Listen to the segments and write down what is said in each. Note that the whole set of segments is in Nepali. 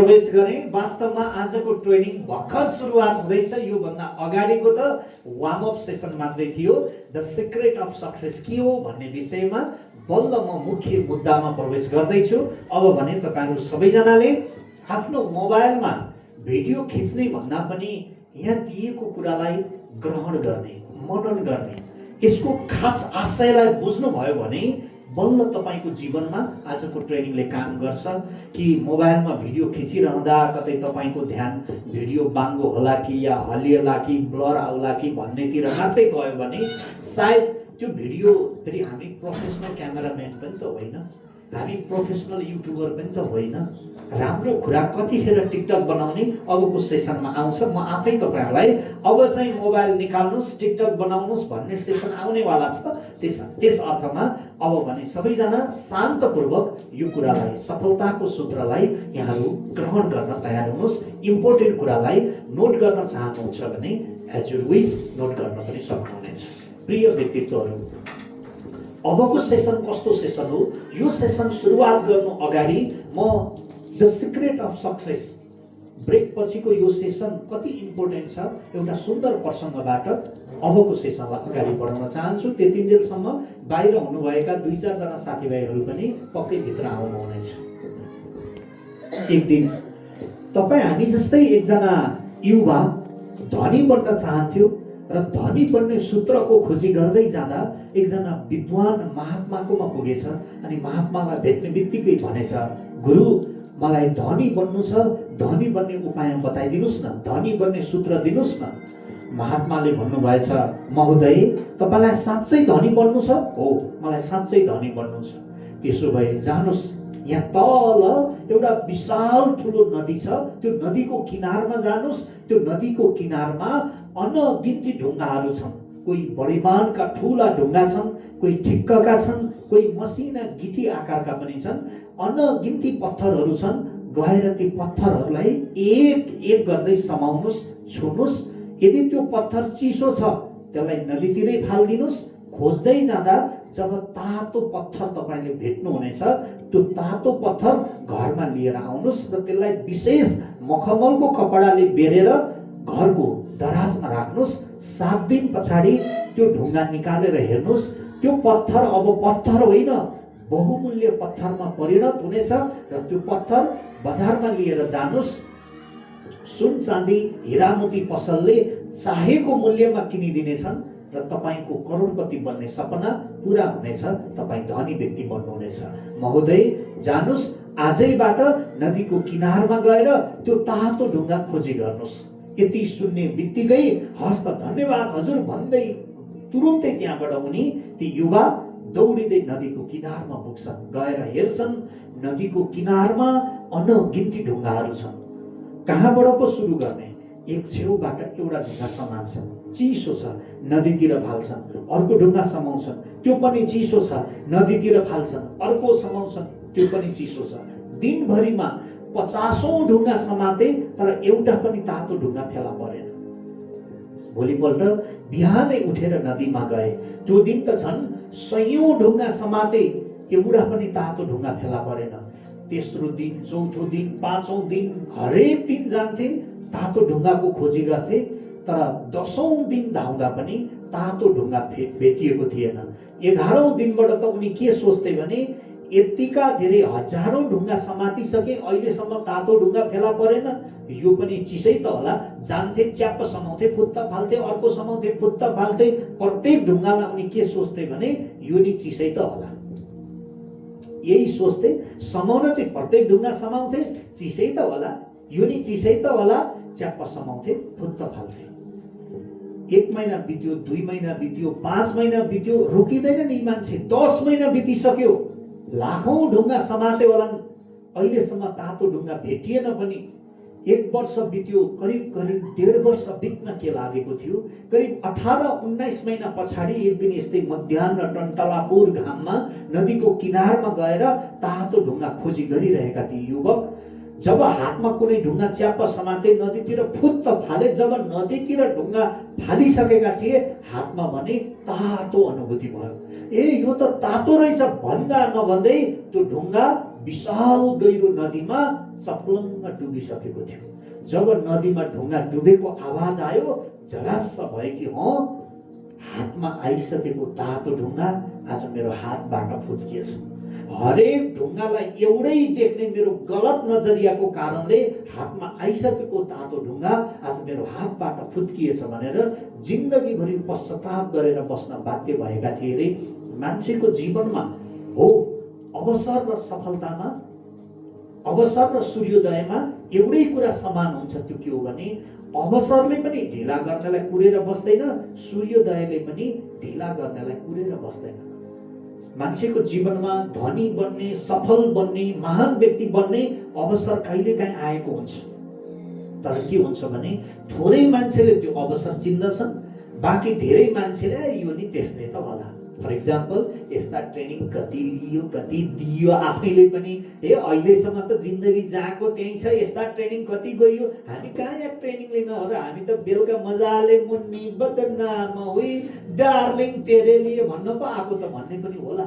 प्रवेश गरेँ। वास्तवमा आजको ट्रेनिङ भर्खर सुरुवात हुँदैछ। यो भन्दा अगाडिको त वार्म अप सेसन मात्रै थियो। द सिक्रेट अफ सक्सेस के हो भन्ने विषयमा बल्ल म मुख्य मुद्दामा प्रवेश गर्दैछु। अब भने तपाईहरु सबैजनाले आफ्नो मोबाइलमा भिडियो खिच्ने भन्दा पनि यहाँ दिएको कुरालाई ग्रहण गर्ने, मनन गर्ने, यसको खास आशयलाई बुझ्नु भयो भने बल्ल तपाईको जीवनमा आजको ट्रेनिङले काम गर्छ। कि मोबाइलमा भिडियो खिचिरहँदा कतै तपाईको ध्यान भिडियो बाङ्गो होला कि या हल्लिएला कि ब्लर आउला कि भन्नेतिर मात्रै गयो भने सायद त्यो भिडियो फेरि हामी प्रोफेसनल क्यामेराम्यान पनि त होइन, हामी प्रोफेसनल युट्युबर पनि त होइन। राम्रो कुरा कतिखेर टिकटक बनाउने अबको सेसनमा आउँछ। म आफै तपाईहरुलाई अब चाहिँ मोबाइल निकाल्नुस्, टिकटक बनाउनुस् भन्ने सेसन आउनेवाला छ। त्यस अर्थमा अब भने सबैजना शान्तपूर्वक यो कुरालाई, सफलताको सूत्रलाई यहाँहरू ग्रहण गर्न तयार हुनुहोस्। इम्पोर्टेन्ट कुरालाई नोट गर्न चाहनुहुन्छ भने एज यु विश नोट गर्न पनि सक्नुहुनेछ। प्रिय व्यक्तित्वहरू, अबको सेसन कस्तो सेसन हो? यो सेसन सुरुवात गर्नु अगाडि म the secret of success break पछिको यो सेसन कति इम्पोर्टेन्ट छ एउटा सुन्दर प्रसङ्गबाट अबको सेसनलाई अगाडि बढाउन चाहन्छु। त्यतिन्जेलसम्म बाहिर हुनुभएका 2-4 जना साथीभाइहरू पनि पक्कै भित्र आउनुहुनेछ। एक दिन तपाई हामी जस्तै एकजना युवा धनी बन्न चाहन्थ्यो र धनी बन्ने सूत्रको खोजी गर्दै जाँदा एकजना विद्वान महात्माकोमा पुगेछ। अनि महात्मालाई भेट्ने बित्तिकै भनेछ, गुरु मलाई धनी बन्नु छ, धनी बन्ने उपाय बताइदिनुस् न, धनी बन्ने सूत्र दिनुस् न। महात्माले भन्नुभएछ, महोदय तपाईलाई साँच्चै धनी बन्नु छ? हो, मलाई साँच्चै धनी बन्नु छ। त्यसो भए जानुस्, यहाँ तल एउटा विशाल ठुलो नदी छ, त्यो नदीको किनारमा जानुस्। त्यो नदीको किनारमा अनगिन्ती ढुङ्गाहरू छन्। कोही बढीमानका ठुला ढुङ्गा छन्, कोही ठिक्कका छन्, कोही मसिना गिटी आकारका पनि छन्। अनगिन्ती पत्थरहरू छन्। गएर ती पत्थरहरूलाई एक एक गर्दै समाउनुस्, छुनुस्। यदि त्यो पत्थर चिसो छ त्यसलाई नदीतिरै फाल्दिनुस्। खोज्दै जाँदा जब तातो पत्थर तपाईले भेट्नुहुनेछ, त्यो तातो पत्थर घरमा लिएर आउनुस् र त्यसलाई विशेष मखमलको कपडाले बेरेर घरको दराजमा राख्नुस्। 7 दिन पछाडि त्यो ढुङ्गा निकालेर हेर्नुस्। त्यो पत्थर अब पत्थर होइन, बहुमूल्य पत्थरमा परिणत हुनेछ र त्यो पत्थर बजारमा लिएर जानुस्। सुन चाँदी हिरामोती पसलले चाहेको मूल्यमा किनिदिनेछन् र तपाईको करोडपति बन्ने सपना पूरा हुनेछ। तपाई धनी व्यक्ति बन्नुहुनेछ। महोदय जानुस्, आजैबाट नदीको किनारमा गएर त्यो तातो ढुङ्गा खोजी गर्नुस्। यति सुन्ने बित्तिकै हस्त धन्यवाद हजुर भन्दै तुरुन्तै त्यहाँबाट उनी ती युवा दौडिँदै नदीको किनारमा पुग्छन्। गएर हेर्छन्, नदीको किनारमा अनगिन्ती ढुङ्गाहरू छन्। कहाँबाट पो सुरु गर्ने? एक छेउबाट एउटा ढुङ्गा समात्छन्, चिसो छ, नदीतिर फाल्छन्। अर्को ढुङ्गा समाउँछन्, त्यो पनि चिसो छ, नदीतिर फाल्छन्। अर्को समाउँछन्, त्यो पनि चिसो छ। दिनभरिमा 50औं ढुङ्गा समाते तर एउटा पनि तातो ढुङ्गा फेला परेन। भोलिपल्ट बिहानै उठेर नदीमा गए। त्यो दिन त झन् 100औं ढुङ्गा समाते, एउटा पनि तातो ढुङ्गा फेला परेन। तेस्रो दिन, चौथो दिन, 5औं दिन, हरेक दिन जान्थे, तातो ढुङ्गाको खोजी गर्थे। तर 10औं दिन धाउँदा पनि तातो ढुङ्गा भेटिएको थिएन। 11औं दिनबाट त उनी के सोच्थे भने यतिका धेरै हजारौं ढुङ्गा समातिसके, अहिलेसम्म तातो ढुङ्गा फेला परेन, यो पनि चिसै त होला। जान्थे, च्याप्प समाउँथे, फुत्त फाल्थे, अर्को समाउँथे, फुत्त फाल्थे। प्रत्येक ढुङ्गालाई उनी के सोच्थे भने यो नि चिसै त होला। यही सोच्थे, समाउन चाहिँ प्रत्येक ढुङ्गा समाउँथे, चिसै त होला, यो नि चिसै त होला, च्याप्प समाउँथे, फुत्त फाल्थे। 1 महिना बित्यो, 2 महिना बित्यो, 5 महिना बित्यो, रोकिँदैन नि मान्छे। 10 महिना बितिसक्यो, लाखौं ढुङ्गा समाते होलान्, अहिलेसम्म तातो ढुङ्गा भेटिएन पनि। 1 वर्ष बित्यो, करिब 1.5 वर्ष बित्न के लागेको थियो। करिब 18-19 महिना पछाडि एक दिन यस्तै मध्याह्न टन्टलापुर घाममा नदीको किनारमा गएर तातो ढुङ्गा खोजी गरिरहेका ती युवक जब हातमा कुनै ढुङ्गा च्याप्प समाते, नदीतिर फुत्त फाले। जब नदीतिर ढुङ्गा फालिसकेका थिए, हातमा भने तातो अनुभूति भयो। ए यो त तातो रहेछ भन्दा नभन्दै त्यो ढुङ्गा विशाल गहिरो नदीमा चप्लङ्ग डुबिसकेको थियो। जब नदीमा ढुङ्गा डुबेको आवाज आयो, झलास्स भयो कि हातमा आइसकेको तातो ढुङ्गा आज मेरो हातबाट फुत्किएछ। हरेक ढुङ्गालाई एउटै देख्ने मेरो गलत नजरियाको कारणले हातमा आइसकेको तातो ढुङ्गा आज मेरो हातबाट फुत्किएछ भनेर जिन्दगीभरि पश्चाताप गरेर बस्न बाध्य भएका थिए रे। मान्छेको जीवनमा हो अवसर र सफलतामा, अवसर र सूर्योदयमा एउटै कुरा समान हुन्छ। त्यो के हो भने अवसरले पनि ढिला गर्नलाई कुरेर बस्दैन, सूर्योदयले पनि ढिला गर्नलाई कुरेर बस्दैन। मान्छेको जीवनमा धनी बन्ने, सफल बन्ने, महान व्यक्ति बन्ने अवसर कहिलेकाहीँ आएको हुन्छ। तर के हुन्छ भने थोरै मान्छेले त्यो अवसर चिन्दछन्, बाँकी धेरै मान्छेले यो नि त्यस्तै त होला। फर इक्जाम्पल, यस्ता ट्रेनिङ कति लियो, कति दियो, आफैले पनि अहिलेसम्म त जिन्दगी जहाँको त्यही छ, यस्ता ट्रेनिङ कति गयो, हामी कहाँ यहाँ ट्रेनिङ लिन हो र? हामी त बेलुका मजाले मुन्नी बदनाम हुई डार्लिङ तेरे लिए भन्न पो आएको त भन्ने पनि होला।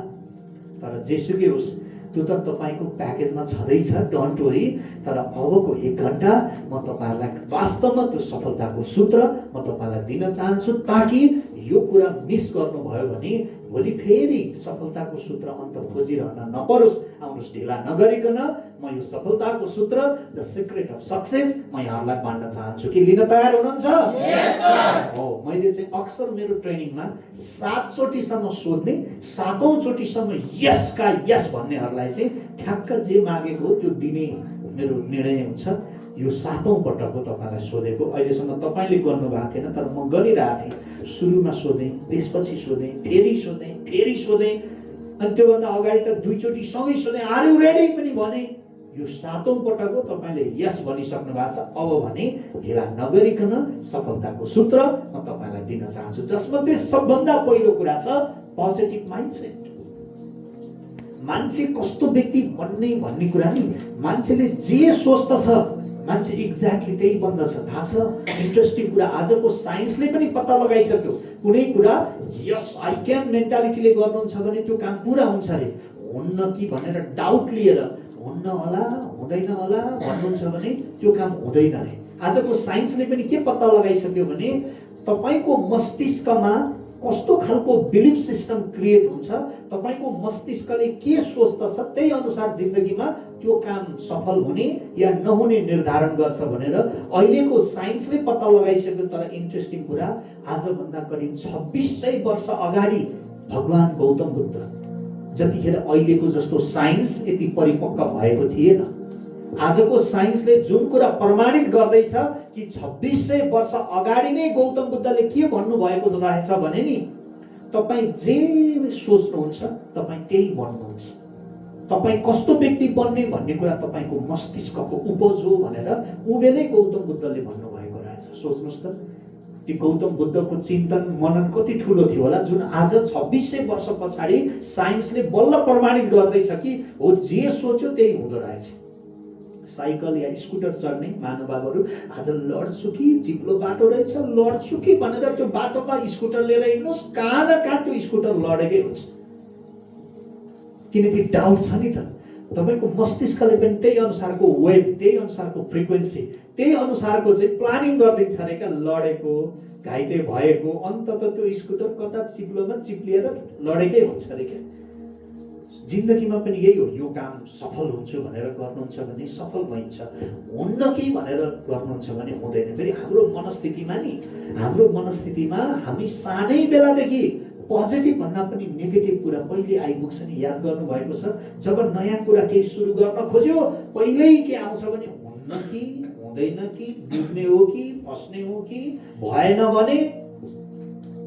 तर जेसुकै होस्, त्यो त तपाईँको प्याकेजमा छँदैछ, डोन्ट वरी। तर अबको 1 घन्टा म तपाईँहरूलाई वास्तवमा त्यो सफलताको सूत्र म तपाईँलाई दिन चाहन्छु, ताकि यो कुरा मिस गर्नुभयो भने भोलि फेरि सफलताको सूत्र अन्त खोजिरहन नपरोस्। आउनुहोस्, ढिला नगरिकन म यो सफलताको सूत्र, द सिक्रेट अफ सक्सेस, म यहाँहरूलाई बाँड्न चाहन्छु। कि लिन तयार हुनुहुन्छ? यस सर। हो, मैले चाहिँ अक्सर मेरो ट्रेनिङमा 7 चोटिसम्म सोध्ने, 7औं चोटिसम्म यसका यस भन्नेहरूलाई चाहिँ ठ्याक्क जे मागेको हो त्यो दिने मेरो निर्णय हुन्छ। यो 7औं पटक हो तपाईँलाई सोधेको। अहिलेसम्म तपाईँले गर्नुभएको थिएन, तर म गरिरहेको थिएँ। सुरुमा सोधेँ, त्यसपछि सोधेँ, फेरि सोधेँ, फेरि सोधेँ, अनि त्योभन्दा अगाडि त 2 चोटि सँगै सोधेँ, आर यु रेडी पनि भने। यो 7औं पटक हो, तपाईँले यस भनिसक्नु भएको छ। अब भने ढिला नगरिकन सफलताको सूत्र म तपाईँलाई दिन चाहन्छु, जसमध्ये सबभन्दा पहिलो कुरा छ पोजिटिभ माइन्डसेट। मान्छे कस्तो व्यक्ति बन्ने भन्ने कुरा नि मान्छेले जे सोच्दछ मान्छे एक्ज्याक्टली त्यही बन्दछ। थाहा छ इन्ट्रेस्टिङ कुरा, आजको साइन्सले पनि पत्ता लगाइसक्यो। कुनै कुरा यस आई क्यान मेन्टालिटीले गर्नुहुन्छ भने त्यो काम पुरा हुन्छ अरे। हुन्न कि भनेर डाउट लिएर हुन्न होला, हुँदैन होला भन्नुहुन्छ भने त्यो काम हुँदैन अरे। आजको साइन्सले पनि के पत्ता लगाइसक्यो भने तपाईँको मस्तिष्कमा कस्तो खालको बिलिफ सिस्टम क्रिएट हुन्छ, तपाईँको मस्तिष्कले के सोच्दछ त्यही अनुसार जिन्दगीमा त्यो काम सफल हुने या नहुने निर्धारण गर्छ भनेर अहिलेको साइन्सले पत्ता लगाइसक्यो। तर इन्ट्रेस्टिङ कुरा, आजभन्दा करिब 2600 वर्ष अगाडि भगवान गौतम बुद्ध, जतिखेर अहिलेको जस्तो साइन्स यति परिपक्व भएको थिएन। आजको साइन्सले जुन कुरा प्रमाणित गर्दैछ कि 2600 वर्ष अगाडि नै गौतम बुद्धले के भन्नुभएको रहेछ भने नि, तपाईँ जे सोच्नुहुन्छ तपाईँ त्यही बन्नुहुन्छ। तपाईँ कस्तो व्यक्ति बन्ने भन्ने कुरा तपाईँको मस्तिष्कको उपज हो भनेर उबेलै गौतम बुद्धले भन्नुभएको रहेछ। सोच्नुहोस् त, त्यो गौतम बुद्धको चिन्तन मनन कति ठुलो थियो होला, जुन आज 2600 वर्ष पछाडि साइन्सले बल्ल प्रमाणित गर्दैछ कि हो जे सोच्यो त्यही हुँदो रहेछ। साइकल या स्कुटर चढ्ने महानुभावहरू आज लड्छु कि चिप्लो बाटो रहेछ, लड्छु कि भनेर त्यो बाटोमा स्कुटर लिएर हिँड्नुहोस्, कहाँ न कहाँ त्यो स्कुटर लडेकै हुन्छ। किनकि डाउट छ नि त, तपाईँको मस्तिष्कले पनि त्यही अनुसारको वेभ, त्यही अनुसारको फ्रिक्वेन्सी, त्यही अनुसारको चाहिँ प्लानिङ गरिदिन्छ अरे क्या। लडेको, घाइते भएको, अन्तत त्यो स्कुटर कता चिप्लोमा चिप्लिएर लडेकै हुन्छ अरे क्या। जिन्दगीमा पनि यही हो, यो काम सफल हुन्छु भनेर गर्नुहुन्छ भने सफल भइन्छ, हुन्न कि भनेर गर्नुहुन्छ भने हुँदैन। फेरि हाम्रो मनस्थितिमा नि, हाम्रो मनस्थितिमा हामी सानै बेलादेखि पोजिटिभ भन्दा पनि नेगेटिभ कुरा पहिले आइपुग्छ नि। याद गर्नुभएको छ, जब नयाँ कुरा केही सुरु गर्न खोज्यो पहिल्यै के आउँछ भने हुन्न कि, हुँदैन कि, डुब्ने हो कि, फस्ने हो कि, भएन भने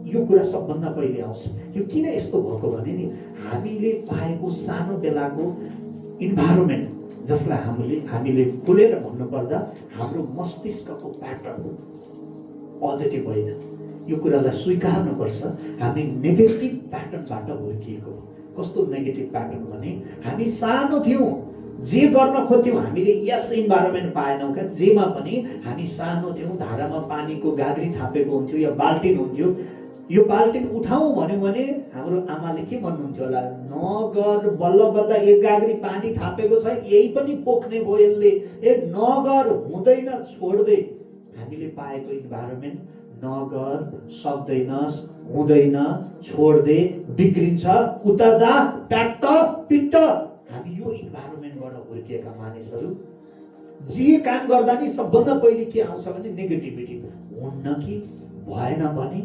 यो कुरा सबभन्दा पहिले आउँछ। यो किन यस्तो भएको भने नि, हामीले पाएको सानो बेलाको इन्भाइरोमेन्ट, जसलाई हामीले खुलेर भन्नुपर्दा हाम्रो मस्तिष्कको प्याटर्न पोजिटिभ होइन। यो कुरालाई स्वीकार्नुपर्छ, हामी नेगेटिभ प्याटर्नबाट हुर्किएको। कस्तो नेगेटिभ प्याटर्न भने, हामी सानो थियौँ, जे गर्न खोज्थ्यौँ हामीले यस इन्भाइरोमेन्ट पाएनौँ क्या। जेमा पनि हामी सानो थियौँ, धारामा पानीको गाग्री थापेको हुन्थ्यो या बाल्टिन हुन्थ्यो, यो बाल्टिन उठाउँ भन्यो भने हाम्रो आमाले के भन्नुहुन्थ्यो होला, नगर, बल्ल बल्ल एक गाग्री पानी थापेको छ, यही पनि पोख्ने भयो यसले, ए नगर, हुँदैन, छोड्दै। हामीले पाएको इन्भाइरोमेन्ट, नगर, सक्दैनस्, हुँदैन, छोड्दे, बिग्रिन्छ, उता जा, प्याट्ट पिट्ट। हामी यो इन्भाइरोमेन्टबाट हुर्किएका मानिसहरू। जे काम गर्दा नि सबभन्दा पहिले के आउँछ भने नेगेटिभिटी। हुन्न कि भएन भने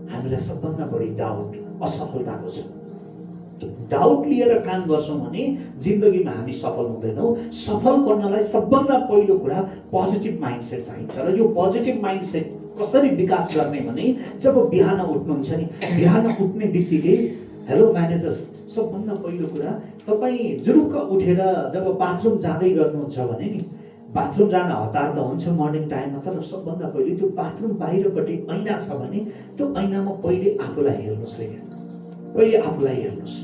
हामीलाई सबभन्दा बढी डाउट, असफलताको छ। डाउट लिएर काम गर्छौँ भने जिन्दगीमा हामी सफल हुँदैनौँ। सफल बन्नलाई सबभन्दा पहिलो कुरा पोजिटिभ माइन्डसेट चाहिन्छ। र यो पोजिटिभ माइन्डसेट कसरी विकास गर्ने भने जब बिहान उठ्नुहुन्छ नि, बिहान उठ्ने बित्तिकै हेलो म्यानेजर्स, सबभन्दा पहिलो कुरा तपाईँ जुरुक्क उठेर जब बाथरुम जाँदै गर्नुहुन्छ भने नि, बाथरुम जान हतार त हुन्छ मर्निङ टाइममा, तर सबभन्दा पहिले त्यो बाथरुम बाहिरपट्टि ऐना छ भने त्यो ऐनामा पहिले आफूलाई हेर्नुहोस् रे, पहिले आफूलाई हेर्नुहोस्।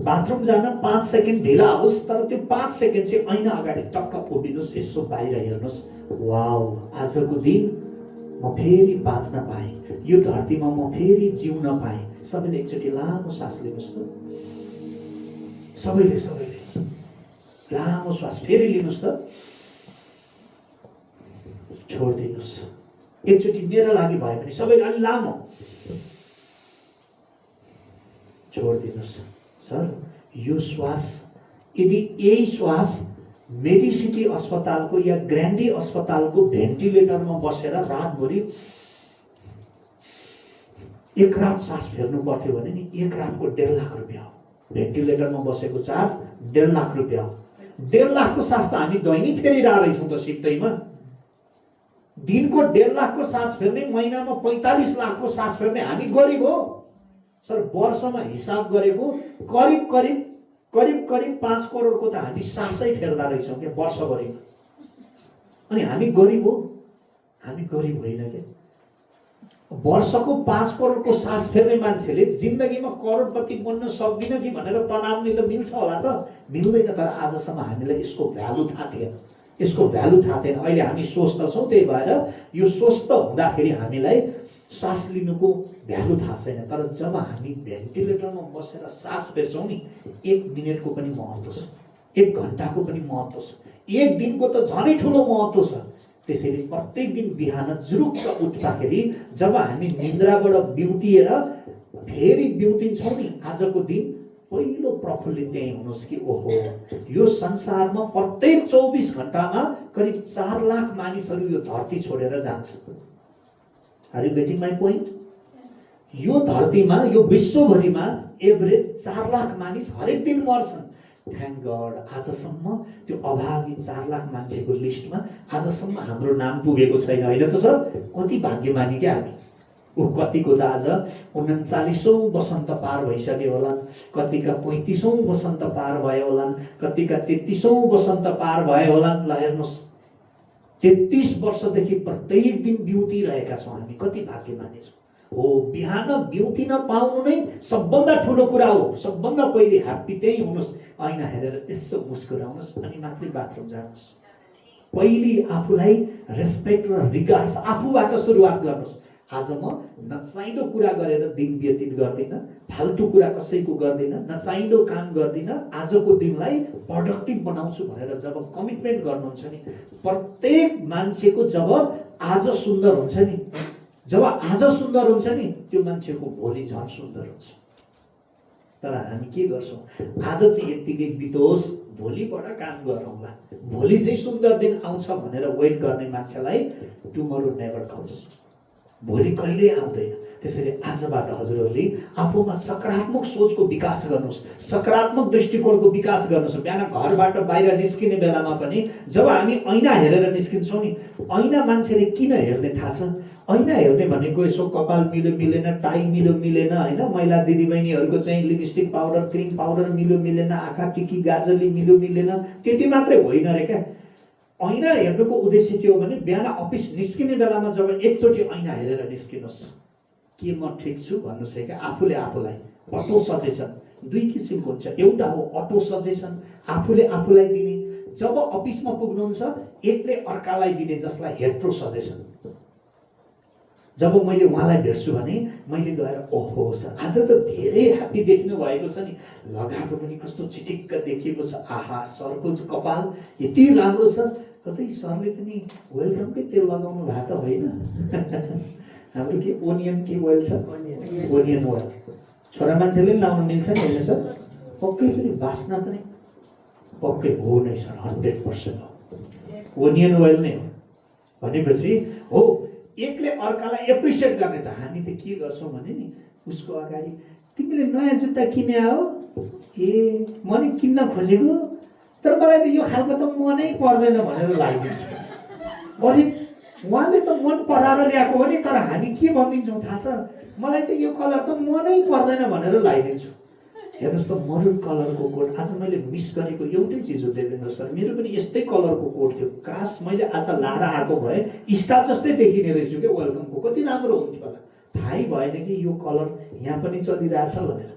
बाथरुम जान 5 सेकेन्ड ढिला होस्, तर त्यो 5 सेकेन्ड चाहिँ ऐना अगाडि टक्क उभिनुहोस्, यसो बाहिर हेर्नुहोस्। वाउ, आजको दिन म फेरि बाँच्न पाएँ, यो धरतीमा म फेरि जिउन पाएँ। सबैले एकचोटि लामो सास लिनुहोस् त, सबैले लामो श्वास फेरि लिनुहोस् त, छोडिदिनुहोस्। एकचोटि मेरो लागि भयो भने सबैले अलि लामो छोडिदिनुहोस्। सर, यो श्वास, यदि यही श्वास मेडिसिटी अस्पतालको या ग्रान्डी अस्पतालको भेन्टिलेटरमा बसेर रातभरि एक रात सास फेर्नु पर्थ्यो भने नि, एक रातको 1.5 लाख रुपियाँ हो। भेन्टिलेटरमा बसेको चार्ज 1.5 लाख रुपियाँ हो। 1.5 लाखको सास त हामी दैनिक फेरिरहेको रहेछौँ त सित्तैमा। दिनको 1.5 लाखको सास फेर्ने, महिनामा 45 लाखको सास फेर्ने हामी गरिब हो। सर, वर्षमा हिसाब गरेको करिब 5 करोडको त हामी सासै फेर्दा रहेछौँ क्या वर्षभरिमा। अनि हामी गरिब हो? हामी गरिब होइन क्या। वर्षको 5 करोडको सास फेर्ने मान्छेले जिन्दगीमा करोडपति बन्न सक्दिन कि भनेर तनाव लिन मिल्छ होला त? मिल्दैन। तर आजसम्म हामीलाई यसको भ्यालु थाहा थिएन, यसको भ्यालु थाहा थिएन। अहिले हामी स्वस्थ छौँ, त्यही भएर यो स्वस्थ हुँदाखेरि हामीलाई सास लिनुको भ्यालु थाहा छैन। तर जब हामी भेन्टिलेटरमा बसेर सास फेर्छौँ नि, 1 मिनटको पनि महत्त्व छ, 1 घन्टाको पनि महत्त्व छ, 1 दिनको त झनै ठुलो महत्त्व छ। त्यसैले प्रत्येक दिन बिहान जुरुक्क उठ्दाखेरि जब हामी निन्द्राबाट बिउतिएर फेरि बिउतिन्छौँ नि, आजको दिन पहिलो प्रफुल्लित त्यही हुनुहोस् कि ओहो, यो संसारमा प्रत्येक 24 घण्टामा करिब 4 लाख मानिसहरू यो धरती छोडेर जान्छ। Are you getting my point? यो धरतीमा, यो विश्वभरिमा एभरेज 4 लाख मानिस हरेक दिन मर्छन्। थ्याङ्क गड, आजसम्म त्यो अभावी 4 लाख मान्छेको लिस्टमा आजसम्म हाम्रो नाम पुगेको छैन, होइन त सर? कति भाग्यमानी क्या हामी। कतिको त आज 39औं वसन्त पार भइसक्यो होलान्, कतिका 35औं वसन्त पार भयो होलान्, कतिका 33औं वसन्त पार भयो होलान्। ल हेर्नुहोस्, 33 वर्षदेखि प्रत्येक दिन बिउतिरहेका छौँ हामी। कति भाग्यमानी छौँ हो। बिहान बिउतिन पाउनु नै सबभन्दा ठुलो कुरा हो। सबभन्दा पहिले ह्याप्पी त्यही हुनुहोस्। ऐना हेरेर यसो मुस्कुराउनुहोस्, अनि मात्रै बाथरुम जानुहोस्। पहिले आफूलाई रेस्पेक्ट र रिगार्ड्स आफूबाट सुरुवात गर्नुहोस्। आज म नचाहिँदो कुरा गरेर दिन व्यतीत गर्दिनँ, फाल्तु कुरा कसैको गर्दिनँ, नचाहिँदो काम गर्दिनँ, आजको दिनलाई प्रोडक्टिभ बनाउँछु भनेर जब कमिटमेन्ट गर्नुहुन्छ नि, प्रत्येक मान्छेको जब आज सुन्दर हुन्छ नि, जब आज सुन्दर हुन्छ नि, त्यो मान्छेको भोलि झन् सुन्दर हुन्छ। तर हामी के गर्छौँ, आज चाहिँ यत्तिकै बितोस्, भोलिबाट काम गरौँला, भोलि चाहिँ सुन्दर दिन आउँछ भनेर वेट गर्ने मान्छेलाई टुमरो नेभर कम्स, भोलि कहिल्यै आउँदैन। त्यसैले आजबाट हजुरहरूले आफूमा सकारात्मक सोचको विकास गर्नुहोस्, सकारात्मक दृष्टिकोणको विकास गर्नुहोस्। बिहान घरबाट बाहिर निस्किने बेलामा पनि जब हामी ऐना हेरेर निस्किन्छौँ नि, ऐना मान्छेले किन हेर्ने थाहा छ? ऐना हेर्ने भनेको यसो कपाल मिल्यो मिलेन, टाई मिल्यो मिलेन, होइन, महिला दिदीबहिनीहरूको चाहिँ लिपस्टिक पाउडर, क्रिम पाउडर मिल्यो मिलेन, आँखा टिकी गाजली मिल्यो मिलेन, त्यति मात्रै होइन रे क्या। ऐना हेर्नुको उद्देश्य के हो भने बिहान अफिस निस्किने बेलामा जब एकचोटि ऐना हेरेर निस्किनुहोस्, के म ठिक छु भन्नुहोस् है क्या। आफूले आफूलाई अटो सजेसन 2 किसिमको हुन्छ। एउटा हो अटो सजेसन, आफूले आफूलाई दिने। जब अफिसमा पुग्नुहुन्छ, एकले अर्कालाई दिने, जसलाई हेट्रो सजेसन। जब मैले उहाँलाई भेट्छु भने मैले गएर ओहो सर आज त धेरै ह्याप्पी देख्नु भएको छ नि, लगाएको पनि कस्तो चिटिक्क देखिएको छ, आहा सरको कपाल यति राम्रो छ, कतै सरले पनि वेलकमकै तेल लगाउनु भएको त होइन? हाम्रो के ओनियन के ओइल छ, ओनियन ओइल छोरा मान्छेले पनि लाउनु मिल्छ नि होइन सर? पक्कै पनि बास्ना पनि पक्कै हो नै सर, 100% हो, ओनियन ओइल नै हो। भनेपछि हो एकले अर्कालाई एप्रिसिएट गर्ने त हामी त के गर्छौँ भने नि उसको अगाडि तिमीले नयाँ जुत्ता किने हो, ए मैले किन्न खोजेको तर मलाई त यो खालको त मनै पर्दैन भनेर लगाइदिन्छु। अरे उहाँले त मन पराएर ल्याएको हो नि, तर हामी के भनिदिन्छौँ थाहा छ, मलाई त यो कलर त मनै पर्दैन भनेर लगाइदिन्छु। हेर्नुहोस् त मरुन कलरको कोट आज मैले मिस गरेको एउटै चिज हो देवेन्द्र सर, मेरो पनि यस्तै कलरको कोट थियो, काश मैले आज लाएर आएको भए स्टाफ जस्तै देखिने रहेछु क्या वेलकमको, कति राम्रो हुन्थ्यो होला, थाहै भएन कि यो कलर यहाँ पनि चलिरहेछ भनेर।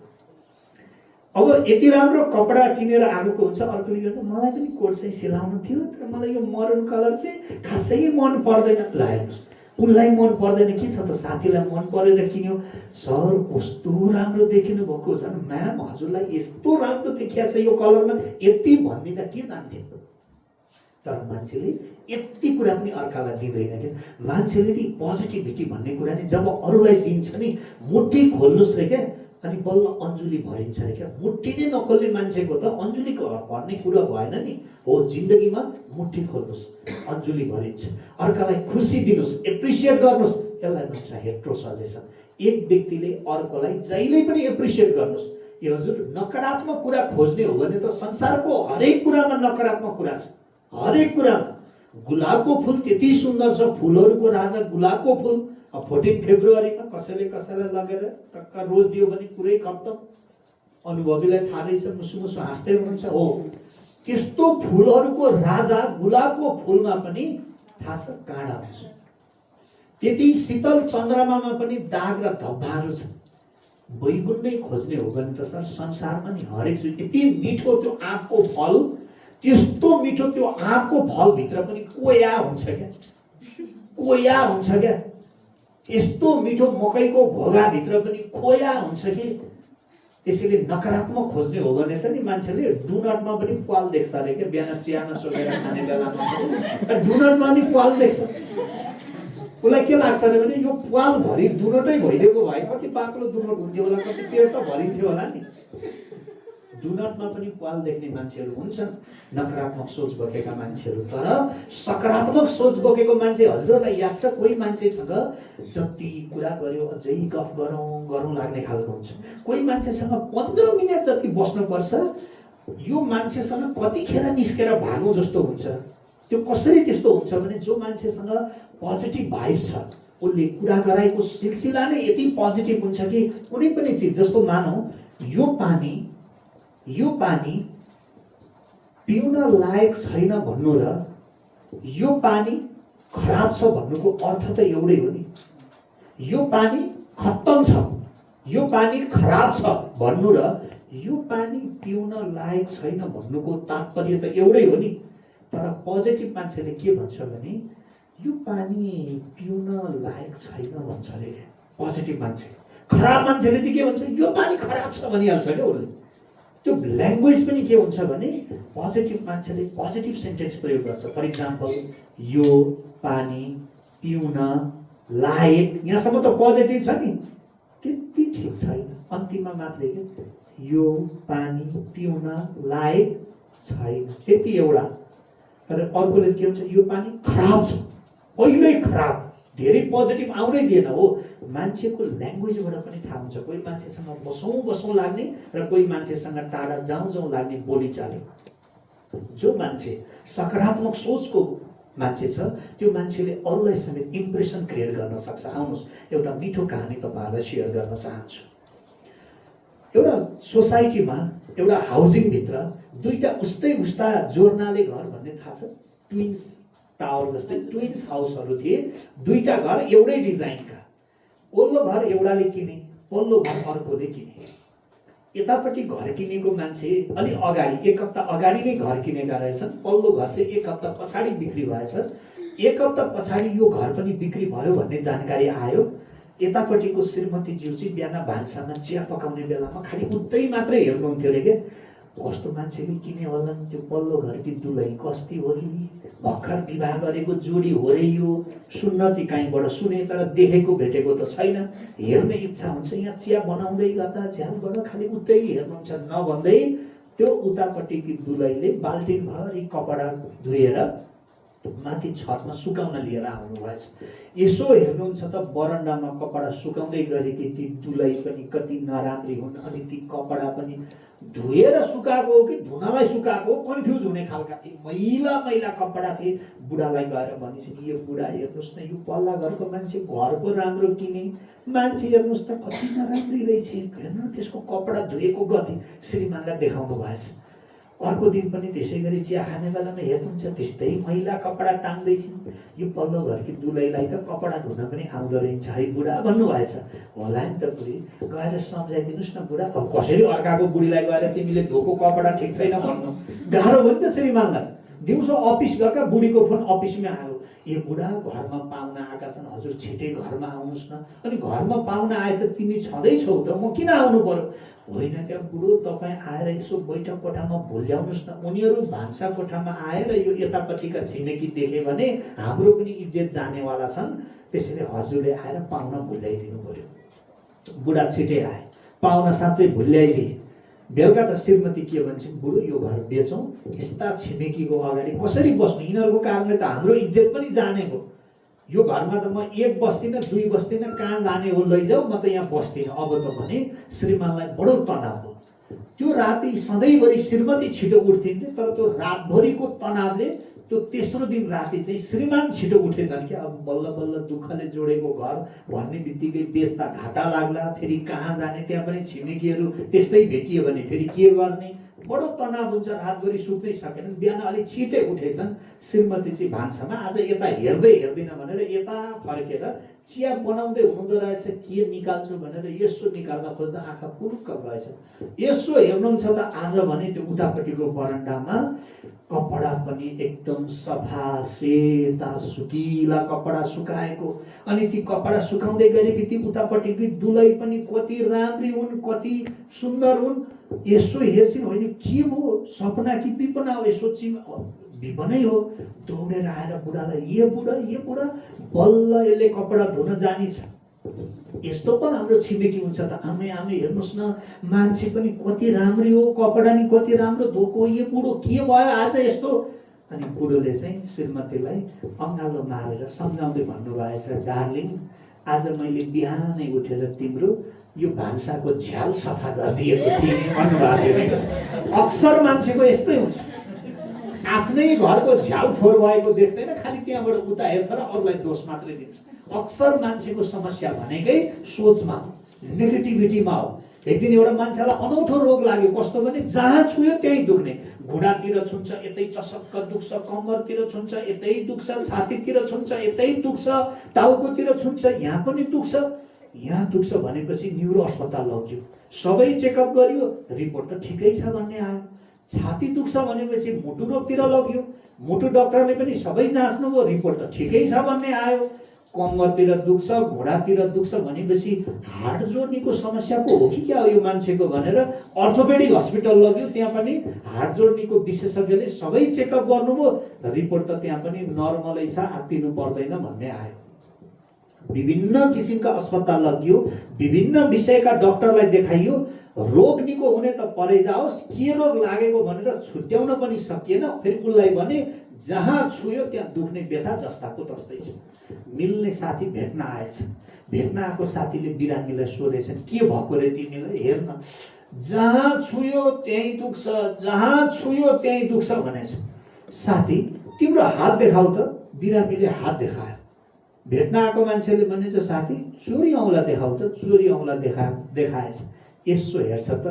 अब यति राम्रो कपडा किनेर आएको हुन्छ, अर्कोले गर्दा मलाई पनि कोट चाहिँ सिलाउनु थियो तर मलाई यो मरुन कलर चाहिँ खासै मन पर्दैन, ल हेर्नुहोस् उसलाई मन पर्दैन के छ त, साथीलाई मन परेर किन्यो, सर कस्तो राम्रो देखिनु भएको, झन् म्याम हजुरलाई यस्तो राम्रो देखिया छ यो कलरमा, यति भनिदिँदा के जान्थ्यो। तर मान्छेले यति कुरा पनि अर्कालाई दिँदैन क्या, मान्छेले नि पोजिटिभिटी भन्ने कुरा नि जब अरूलाई दिन्छ नि मुट्ठी खोल्नुहोस् रे क्या, अनि बल्ल अन्जुली भरिन्छ रे क्या। मुट्ठी नै नखोल्ने मान्छेको त अन्जुलीको भन्ने कुरा भएन नि, हो जिन्दगीमा मुट्ठी खोल्नुहोस् अन्जुली भरिन्छ, अर्कालाई खुसी दिनुहोस्, एप्रिसिएट गर्नुहोस्, यसलाई भन्छ हेट्रो सजेसन। एक व्यक्तिले अर्कोलाई जहिले पनि एप्रिसिएट गर्नुहोस्। यो हजुर नकारात्मक कुरा खोज्ने हो भने त संसारको हरेक कुरामा नकारात्मक कुरा छ, हरेक कुरामा। गुलाबको फुल त्यति सुन्दर छ, फुलहरूको राजा गुलाबको फुल, 14 फेब्रुअरीमा कसैले कसैलाई लगेर टक्क रोज दियो भने पुरै खत्तम। अनुभवीलाई थाहा रहेछ, मुसु मुसु हाँस्दै हुनुहुन्छ, हो त्यस्तो फुलहरूको राजा गुलाबको फुलमा पनि थाहा छ काँडा हुन्छ, त्यति शीतल चन्द्रमामा पनि दाग र धब्बाहरू छ। बैगुन नै खोज्ने हो भने त सर संसारमा नि हरेक चिज यति मिठो, त्यो आँपको फल त्यस्तो मिठो, त्यो आँपको फलभित्र पनि कोया हुन्छ क्या, कोया हुन्छ क्या, यस्तो मिठो मकैको घोगाभित्र पनि खोया हुन्छ कि। त्यसैले नकारात्मक खोज्ने हो भने त नि मान्छेले डुनटमा पनि पाल देख्छ अरे क्या, बिहान चियामा चोकेर खाने बेलामा डुनटमा नि पाल देख्छ। उसलाई के लाग्छ अरे भने यो पाल भरि डुनटै भइदिएको भए कति बाक्लो डुनट हुन्थ्यो होला, कति पेट त भरिन्थ्यो होला नि। डुनटमा पनि पाल देख्ने मान्छेहरू हुन्छन्, नकारात्मक सोच बोकेका मान्छेहरू। तर सकारात्मक सोच बोकेको मान्छे हजुरहरूलाई याद छ, कोही मान्छेसँग जति कुरा गर्यो अझै गफ गरौँ लाग्ने खालको हुन्छ। कोही मान्छेसँग 15 मिनट जति बस्नुपर्छ, यो मान्छेसँग कतिखेर निस्केर भागौँ जस्तो हुन्छ। त्यो कसरी त्यस्तो हुन्छ भने जो मान्छेसँग पोजिटिभ भाइब्स छ, उसले कुरा गराएको सिलसिला नै यति पोजिटिभ हुन्छ कि कुनै पनि चिज, जस्तो मानौ यो पानी पिउन लायक छैन भन्नु र यो पानी खराब छ भन्नुको अर्थ त एउटै हो नि। यो पानी खत्तम छ, यो पानी खराब छ भन्नु र यो पानी पिउन लायक छैन भन्नुको तात्पर्य त एउटै हो नि। तर पोजिटिभ मान्छेले के भन्छ भने यो पानी पिउन लायक छैन भन्छ अरे पोजिटिभ मान्छे। खराब मान्छेले चाहिँ के भन्छ, यो पानी खराब छ भनिहाल्छ क्या उसले। त्यो ल्याङ्ग्वेज पनि के हुन्छ भने पोजिटिभ मान्छेले पोजिटिभ सेन्टेन्स प्रयोग गर्छ। फर इक्जाम्पल, यो पानी पिउन लायक, यहाँसम्म त पोजिटिभ छ नि, त्यति ठिक छैन, अन्तिममा मात्रै के यो पानी पिउन लायक छैन, त्यति एउटा। तर अर्कोले के हुन्छ, यो पानी खराब छ, पहिल्यै खराब, धेरै पोजिटिभ आउनै दिएन। हो मान्छेको ल्याङ्ग्वेजबाट पनि थाहा हुन्छ, कोही मान्छेसँग बसौँ लाग्ने र कोही मान्छेसँग टाढा जाउँ लाग्ने बोलीचाली। जो मान्छे सकारात्मक सोचको मान्छे छ, त्यो मान्छेले अरूलाई समेत इम्प्रेसन क्रिएट गर्न सक्छ। आउनुहोस् एउटा मिठो कहानी तपाईँहरूलाई सेयर गर्न चाहन्छु। एउटा सोसाइटीमा, एउटा हाउसिङभित्र दुईटा उस्ता जोर्नाले घर भन्ने थाहा छ, ट्विन्स टावर जस्तै ट्विन्स हाउसहरू थिए। दुईटा घर एउटै डिजाइनका, पल्लो घर एउटाले किने, पल्लो घर अर्कोले किने। यतापट्टि घर किनेको मान्छे अलि अगाडि 1 हप्ता अगाडि नै घर किनेका रहेछन्, पल्लो घर चाहिँ 1 हप्ता पछाडि बिक्री भएछ। एक हप्ता पछाडि यो घर पनि बिक्री भयो भन्ने जानकारी आयो। यतापट्टिको श्रीमतीज्यू चाहिँ बिहान भान्सामा चिया पकाउने बेलामा खालि उतै मात्रै हेर्नुहुन्थ्यो अरे के, कस्तो मान्छेले किने होला त्यो पल्लो घरकी दुलै कस्ती हो कि, भर्खर विवाह गरेको जोडी हो रे यो, सुन्न चाहिँ कहीँबाट सुने तर देखेको भेटेको त छैन, हेर्ने इच्छा हुन्छ। यहाँ चिया बनाउँदै गर्दा झ्यालबाट खालि उतै हेर्नुहुन्छ नभन्दै त्यो उतापट्टिकी दुलैले बाल्टिनभरि कपडा धुएर माथि छतमा सुकाउन लिएर आउनुभएछ। यसो हेर्नुहुन्छ त बरन्डामा कपडा सुकाउँदै गरेकी ती दुलै पनि कति नराम्री हुन्, अनि ती कपडा पनि धुएर सुकाएको हो कि धुनलाई सुकाएको हो कन्फ्युज हुने खालका थिए। मैला मैला कपडा थिए। बुढालाई गएर भनेपछि यो बुढा हेर्नुहोस् न, यो पल्ला घरको मान्छे घर पो राम्रो किने, मान्छे हेर्नुहोस् त कति नराम्री रहेछ, हेर्नु त्यसको कपडा धुएको गति। श्रीमानलाई देखाउनु भएछ। अर्को दिन पनि त्यसै गरी चिया खाने बेलामा हेर्नुहुन्छ त्यस्तै मैला कपडा टाङ्दैछन्। यो पल्लो घरकी दुलैलाई त कपडा धुन पनि आउँदो रहेछ है बुढा भन्नुभएछ। होला नि त बुढी, गएर सम्झाइदिनुहोस् न बुढा। अब कसरी अर्काको बुढीलाई गएर तिमीले धोको कपडा ठिक छैन भन्नु गाह्रो हो नि त श्रीमानलाई। दिउँसो अफिस गएका बुढीको फोन अफिसमै आयो, ए बुढा घरमा पाहुना आएका छन्, हजुर छिटै घरमा आउनुहोस् न। अनि घरमा पाहुना आए त तिमी छँदैछौ त, म किन आउनु पर्यो? होइन क्या बुढो, तपाईँ आएर यसो बैठक कोठामा भुल्याउनुहोस् न। उनीहरू भान्सा कोठामा आएर यो यतापट्टिका छिमेकी देखे भने हाम्रो पनि इज्जत जानेवाला छन्, त्यसैले हजुरले आएर पाहुना भुल्याइदिनु पर्यो। बुढा छिटै आए, पाहुना साँच्चै भुल्याइदिए। बेलुका त श्रीमती के भन्छ, बुढो यो घर बेचौँ, यस्ता छिमेकीको अगाडि कसरी बस्नु, यिनीहरूको कारणले त हाम्रो इज्जत पनि जाने हो। यो घरमा त म एक बस्दिनँ दुई बस्दिनँ, कहाँ लाने हो लैजाऊ, म त यहाँ बस्दिनँ अब त भने श्रीमानलाई बडो तनाव हो। त्यो राति सधैँभरि श्रीमती छिटो उठ्थिन्, तर त्यो रातभरिको तनावले त्यो तेस्रो दिन राति चाहिँ श्रीमान छिटो उठेछन् क्या। अब बल्ल बल्ल दुःखले जोडेको घर भन्ने बित्तिकै बेच्दा घाटा लाग्ला, फेरि कहाँ जाने, त्यहाँ पनि छिमेकीहरू त्यस्तै भेटियो भने फेरि के गर्ने, बडो तनाव हुन्छ। रातभरि सुत्नै सकेनन्। बिहान अलिक छिटै उठेछन्। श्रीमती चाहिँ भान्सामा आज यता हेर्दै हेर्दिनँ भनेर यता फर्केर चिया बनाउँदै हुँदो रहेछ, के निकाल्छु भनेर यसो निकाल्न खोज्दा आँखा पुरुक्क गएछ। यसो हेर्नुहुन्छ त आज भने त्यो उतापट्टिको बरन्डामा कपडा पनि एकदम सफा सेता सुकिला कपडा सुकाएको। अनि ती कपडा सुकाउँदै गरेकी ती उतापट्टिकी दुलै पनि कति राम्री हुन्, कति सुन्दर हुन्। यसो हेर्छिन्, होइन के हो सपना कि विपना हो, यसो विपनै हो। दौडेर आएर बुढालाई, ये बुढा बल्ल यसले कपडा धुन जानिछ, यस्तो पो हाम्रो छिमेकी हुन्छ त। आमे हेर्नुहोस् न, मान्छे पनि कति राम्री हो, कपडा नि कति राम्रो धोको, ये बुढो के भयो आज यस्तो। अनि बुढोले चाहिँ श्रीमतीलाई अँगालो मारेर सम्झाउँदै भन्नुभएछ, डार्लिङ आज मैले बिहानै उठेर तिम्रो यो भान्साको झ्याल सफा गरिदिएको थिएँ भन्नुभएको थियो। अक्सर मान्छेको यस्तै हुन्छ, आफ्नै घरको झ्याल फोहोर भएको देख्दैन, खालि त्यहाँबाट उता हेर्छ र अरूलाई दोष मात्रै दिन्छ। अक्सर मान्छेको समस्या भनेकै सोचमा, नेगेटिभिटीमा हो। एक दिन एउटा मान्छेलाई अनौठो रोग लाग्यो, कस्तो भने जहाँ छुयो त्यहीँ दुख्ने, घुँडातिर छुन्छ यतै चसक्क दुख्छ, कम्मरतिर छुन्छ यतै दुख्छ, छातीतिर छुन्छ यतै दुख्छ, टाउकोतिर छुन्छ यहाँ पनि दुख्छ। यहाँ दुख्छ भनेपछि न्युरो अस्पताल लग्यो, सबै चेकअप गरियो, रिपोर्ट त ठिकै छ भन्ने आयो। छाती दुख्छ भनेपछि मुटु रोगतिर लग्यो, मुटु डाक्टरले पनि सबै जाँच्नुभयो, रिपोर्ट त ठिकै छ भन्ने आयो। कम्मरतिर दुख्छ, घुँडातिर दुख्छ भनेपछि हाड जोड्नीको समस्या पो हो कि क्या हो यो मान्छेको भनेर अर्थोपेडिक हस्पिटल लग्यो। त्यहाँ पनि हाड जोड्नीको विशेषज्ञले सबै चेकअप गर्नुभयो, रिपोर्ट त त्यहाँ पनि नर्मलै छ, आत्तिनु पर्दैन भन्ने आयो। विभिन्न किसिमका अस्पताल लगियो, विभिन्न विषयका डाक्टरलाई देखाइयो। रोग निको हुने त परै जाओस्, के रोग लागेको भनेर छुट्याउन पनि सकिएन। फेरि उसलाई भने जहाँ छुयो त्यहाँ दुख्ने व्यथा जस्ताको तस्तै छ। मिल्ने साथी भेट्न आएछ, भेट्न आएको साथीले बिरामीलाई सोधेछन्, के भएको रे तिमीलाई, हेर्न जहाँ छुयो त्यहीँ दुख्छ, जहाँ छुयो त्यहीँ दुख्छ भनेछ। साथी तिम्रो हात देखाऊ त। बिरामीले हात देखायो। भेट्न आएको मान्छेले भनेछ, साथी चोरी औँला देखाऊ त। चोरी औँला देखाएछ। यसो हेर्छ त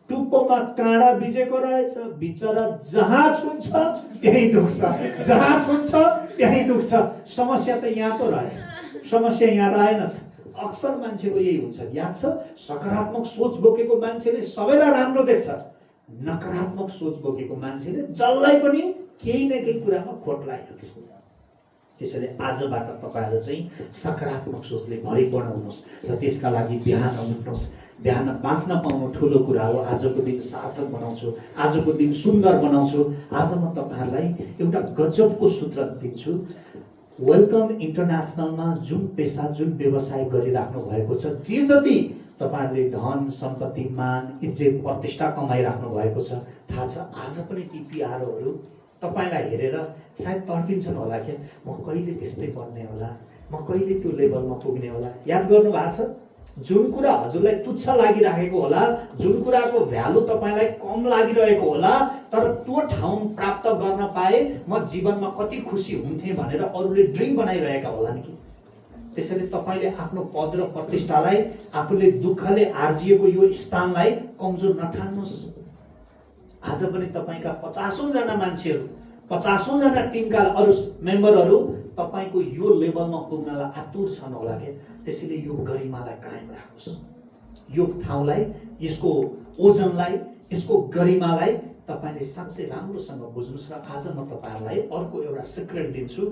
टुप्पोमा काँडा बिजेको रहेछ, बिचरा जहाँ छुन्छ त्यहीँ दुख्छ, जहाँ छुन्छ त्यहीँ दुख्छ। समस्या त यहाँ पो रहेछ, समस्या यहाँ रहेनछ। अक्सर मान्छेको यही हुन्छ, याद छ, सकारात्मक सोच बोकेको मान्छेले सबैलाई राम्रो देख्छ, नकारात्मक सोच बोकेको मान्छेले जसलाई पनि केही न केही कुरामा खोट लागिहाल्छ। त्यसैले आजबाट तपाईँहरू चाहिँ सकारात्मक सोचले भरिपूर्ण हुनुहोस् र त्यसका लागि बिहान उठ्नुहोस्। बिहान बाँच्न पाउनु ठुलो कुरा हो। आजको दिन सार्थक बनाउँछु, आजको दिन सुन्दर बनाउँछु। आज म तपाईँहरूलाई एउटा गजबको सूत्र दिन्छु। वेलकम इन्टरनेसनलमा जुन पेसा, जुन व्यवसाय गरिराख्नु भएको छ, जे जति तपाईँहरूले धन सम्पत्ति, मान, इज्जत, प्रतिष्ठा कमाइराख्नु भएको छ, थाहा छ आज पनि ती पिआरओहरू तपाईँलाई हेरेर सायद तर्पिन्छन् होला। क्या म कहिले त्यस्तै बन्ने होला, म कहिले त्यो लेभलमा पुग्ने होला। याद गर्नु भएको छ, जुन कुरा हजुरलाई तुच्छ लागिरहेको होला, जुन कुराको भ्यालु तपाईँलाई कम लागिरहेको होला, तर त्यो ठाउँ प्राप्त गर्न पाए म जीवनमा कति खुसी हुन्थेँ भनेर अरूले ड्रिम बनाइरहेका होला नि। त्यसैले तपाईँले आफ्नो पद र प्रतिष्ठालाई, आफूले दुःखले आर्जिएको यो स्थानलाई कमजोर नठान्नुहोस्। आज पनि तपाईँका 50औं जना मान्छेहरू, 50औं जना टिमका अरू मेम्बरहरू तपाईँको यो लेभलमा पुग्नलाई आतुर छन् होला। क्या त्यसैले यो गरिमालाई कायम राख्नुहोस्। यो ठाउँलाई, यसको ओजनलाई, यसको गरिमालाई तपाईँले साँच्चै राम्रोसँग बुझ्नुहोस्। र आज म तपाईँहरूलाई अर्को एउटा सिक्रेट दिन्छु।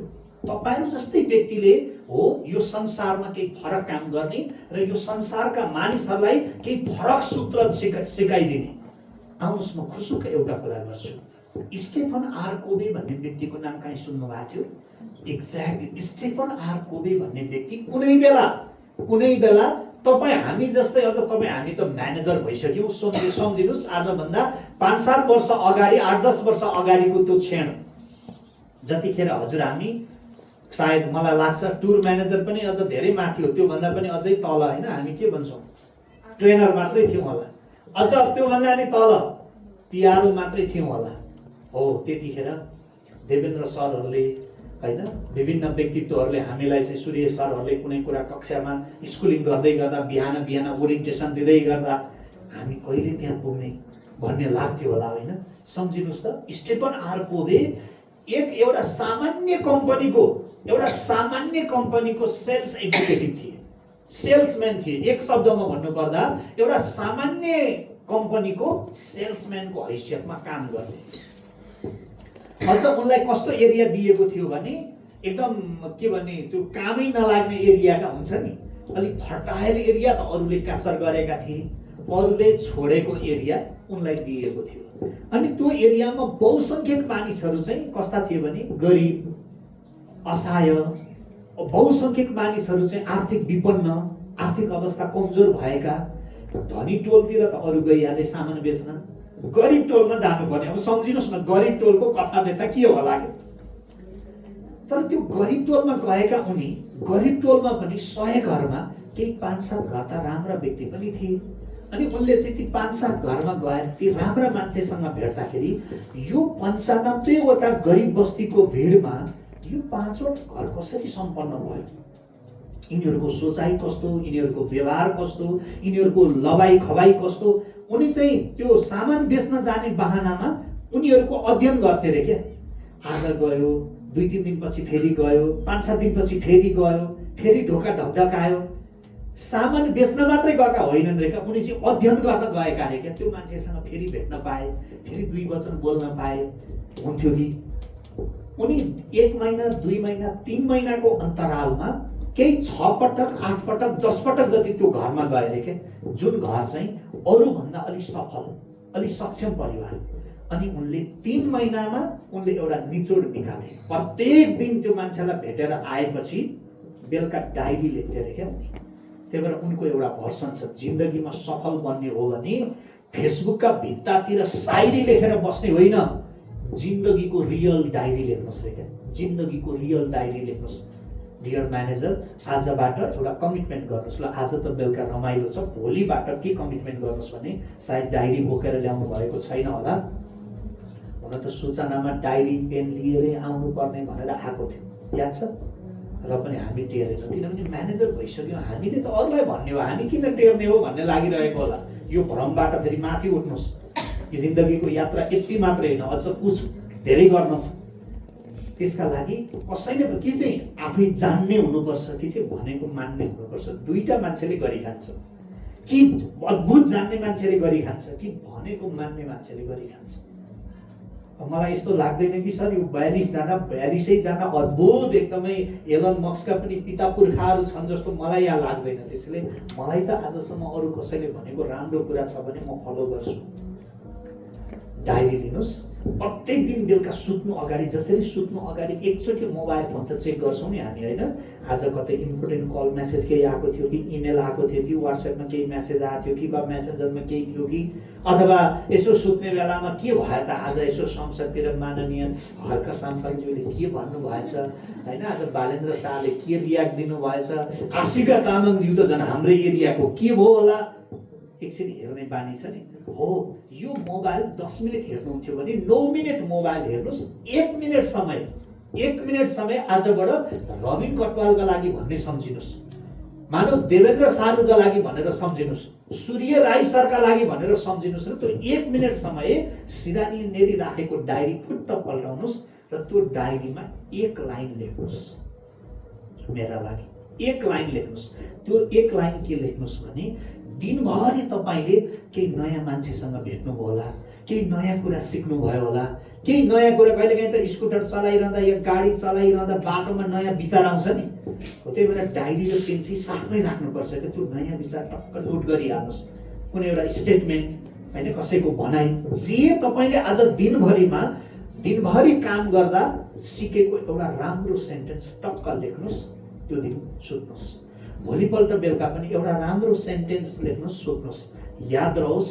तपाईँहरू जस्तै व्यक्तिले हो यो संसारमा केही फरक काम गर्ने र यो संसारका मानिसहरूलाई केही फरक सूत्र सिकाइदिने। आउनुहोस् म खुसुक एउटा कुरा गर्छु। स्टेफन आर कोबे भन्ने व्यक्तिको नाम कहीँ सुन्नु भएको थियो? एक्ज्याक्टली, स्टेफन आर कोबे भन्ने व्यक्ति कुनै बेला तपाईँ हामी जस्तै, अझ तपाईँ हामी त म्यानेजर भइसक्यौँ। सम्झिनुहोस् आजभन्दा 5-7 वर्ष अगाडि, 8-10 वर्ष अगाडिको त्यो क्षण जतिखेर हजुर हामी, सायद मलाई लाग्छ टुर म्यानेजर पनि अझ धेरै माथि हो, त्योभन्दा पनि अझै तल होइन, हामी के भन्छौँ, ट्रेनर मात्रै थियौँ होला। अझ त्योभन्दा नि तल पिआरओ मात्रै थियौँ होला। हो त्यतिखेर देवेन्द्र सरहरूले होइन, विभिन्न व्यक्तित्वहरूले हामीलाई चाहिँ, सूर्य सरहरूले कुनै कुरा कक्षामा स्कुलिङ गर्दै गर्दा, बिहान ओरिएन्टेसन दिँदै गर्दा हामी कहिले त्यहाँ पुग्ने भन्ने लाग्थ्यो होला होइन। सम्झिनुहोस् त, स्टेफन आर कोबे एउटा सामान्य कम्पनीको सेल्स एक्जिक्युटिभ थिए, सेल्सम्यान थिए। एक शब्दमा भन्नुपर्दा एउटा सामान्य कम्पनीको सेल्सम्यानको हैसियतमा काम गर्ने। अझ उनलाई कस्तो एरिया दिएको थियो भने, एकदम के भन्ने, त्यो कामै नलाग्ने एरियाका हुन्छ नि, अलिक फर्टाइल एरिया त अरूले क्याप्चर गरेका थिए, अरूले छोडेको एरिया उनलाई दिएको थियो। अनि त्यो एरियामा बहुसङ्ख्यक मानिसहरू चाहिँ कस्ता थिए भने, गरिब, असहाय, बहुसङ्ख्यक मानिसहरू चाहिँ आर्थिक विपन्न, आर्थिक अवस्था कमजोर भएका। धनी टोलतिर त अरू गइहाले सामान बेच्न, गरिब टोलमा जानुपर्ने। अब सम्झिनुहोस् न, गरिब टोलको कथा व्यथा के होला। तर त्यो गरिब टोलमा गएका उनी, गरिब टोलमा पनि 100 घरमा केही 5-7 घर त राम्रा व्यक्ति पनि थिए। अनि उनले चाहिँ ती 5-7 घरमा गएर ती राम्रा मान्छेसँग भेट्दाखेरि यो 95वटा गरिब बस्तीको भिडमा यो 5वटा घर कसरी सम्पन्न भयो, यिनीहरूको सोचाइ कस्तो, यिनीहरूको व्यवहार कस्तो, यिनीहरूको लबाइ खबाइ कस्तो। उनी चाहिँ त्यो सामान बेच्न जाने बहानामा उनीहरूको अध्ययन गर्थे रे। क्या आज गयो, 2-3 दिनपछि फेरि गयो, 5-7 दिनपछि फेरि गयो, फेरि ढोका ढकढकायो। सामान बेच्न मात्रै गएका होइनन् रे, उनी चाहिँ अध्ययन गर्न गएका रे। क्या त्यो मान्छेसँग फेरि भेट्न पाए, फेरि 2 वचन बोल्न पाए हुन्थ्यो कि। उनी 1 महिना, 2 महिना, 3 महिनाको अन्तरालमा केही 6 पटक, 8 पटक, 10 पटक जति त्यो घरमा गए रे। क्या जुन घर चाहिँ अरूभन्दा अलिक सफल, अलिक सक्षम परिवार। अनि उनले 3 महिनामा उनले एउटा निचोड निकाले। प्रत्येक दिन त्यो मान्छेलाई भेटेर आएपछि बेलुका डायरी लेख्थे रे। क्या उनी त्यही भएर उनको एउटा भर्सन छ, जिन्दगीमा सफल बन्ने हो भने फेसबुकका भित्तातिर शायरी लेखेर बस्ने होइन, जिन्दगीको रियल डायरी लेख्नुहोस् रे। क्या जिन्दगीको रियल डायरी लेख्नुहोस्। डियर म्यानेजर, आजबाट एउटा कमिटमेन्ट गर्नुहोस् ल। आज त बेलुका रमाइलो छ, भोलिबाट के कमिटमेन्ट गर्नुहोस् भने सायद डायरी बोकेर ल्याउनु भएको छैन होला। हुन त सूचनामा डायरी पेन लिएरै आउनु पर्ने भनेर आएको थियो, याद छ? र पनि हामी टेरेनौँ, किनभने म्यानेजर भइसक्यौँ। हामीले त अरूलाई भन्ने हो, हामी किन टेर्ने हो भन्ने लागिरहेको होला। यो भ्रमबाट फेरि माथि उठ्नुहोस्। यो जिन्दगीको यात्रा यति मात्रै होइन, अझ कुछ धेरै गर्न छ। त्यसका लागि कसैले के चाहिँ आफै जान्ने हुनुपर्छ कि चाहिँ भनेको मान्ने हुनुपर्छ। दुईटा मान्छेले गरी खान्छ, कि अद्भुत जान्ने मान्छेले गरी खान्छ, कि भनेको मान्ने मान्छेले गरी खान्छ। मलाई यस्तो लाग्दैन कि सर यो 42 जना अद्भुत एकदमै एलन मस्कका पनि पिता पुर्खाहरू छन् जस्तो मलाई यहाँ लाग्दैन। त्यसैले मलाई त आजसम्म अरू कसैले भनेको राम्रो कुरा छ भने म फलो गर्छु। डायरी लिनुहोस्, प्रत्येक दिन बेलुका सुत्नु अगाडि, जसरी सुत्नु अगाडि एकचोटि मोबाइल फोन त चेक गर्छौँ नि हामी, होइन? आज कतै इम्पोर्टेन्ट कल मेसेज केही आएको थियो कि, इमेल आएको थियो कि, वाट्सएपमा केही मेसेज आएको थियो कि, वा मेसेन्जरमा केही थियो कि, अथवा यसो सुत्ने बेलामा के भयो त आज, यसो संसदतिर माननीय हर्क साम्पाङज्यूले के भन्नुभएछ, होइन? आज बालेन्द्र शाहले के रियाक्ट दिनुभएछ, आशिका तामाङज्यू त झन् हाम्रै एरियाको के भयो होला, एकछिन हेर्ने बानी छ नि। हो, यो मोबाइल 10 मिनट हेर्नुहुन्थ्यो भने 9 मिनट मोबाइल हेर्नुहोस्, 1 मिनट समय आजबाट रबिन कटवालका लागि भन्ने सम्झिनुहोस्, मानव देवेन्द्र सारूका लागि भनेर सम्झिनुहोस्, सूर्य राई सरका लागि भनेर सम्झिनुहोस्, र त्यो 1 मिनट समय सिरानी नेरी राखेको डायरी फुट्ट पल्टाउनुहोस् र त्यो डायरीमा 1 लाइन लेख्नुहोस्, मेरा लागि 1 लाइन लेख्नुहोस्। त्यो 1 लाइन के लेख्नुहोस् भने दिनभरि तपाईँले केही नयाँ मान्छेसँग भेट्नुभयो होला, केही नयाँ कुरा सिक्नुभयो होला, केही नयाँ कुरा, कहिलेकाहीँ त स्कुटर चलाइरहँदा या गाडी चलाइरहँदा बाटोमा नयाँ विचार आउँछ नि, हो त्यही भएर डायरी र पेन चाहिँ साथमै राख्नुपर्छ कि त्यो नयाँ विचार टक्क नोट गरिहाल्नुहोस्। कुनै एउटा स्टेटमेन्ट, होइन, कसैको भनाइ, जे तपाईँले आज दिनभरि काम गर्दा सिकेको एउटा राम्रो सेन्टेन्स टक्क लेख्नुहोस्, त्यो दिन सुत्नुहोस्। भोलिपल्ट बेलुका पनि एउटा राम्रो सेन्टेन्स लेख्नुहोस्, सुत्नुहोस्। याद रहोस्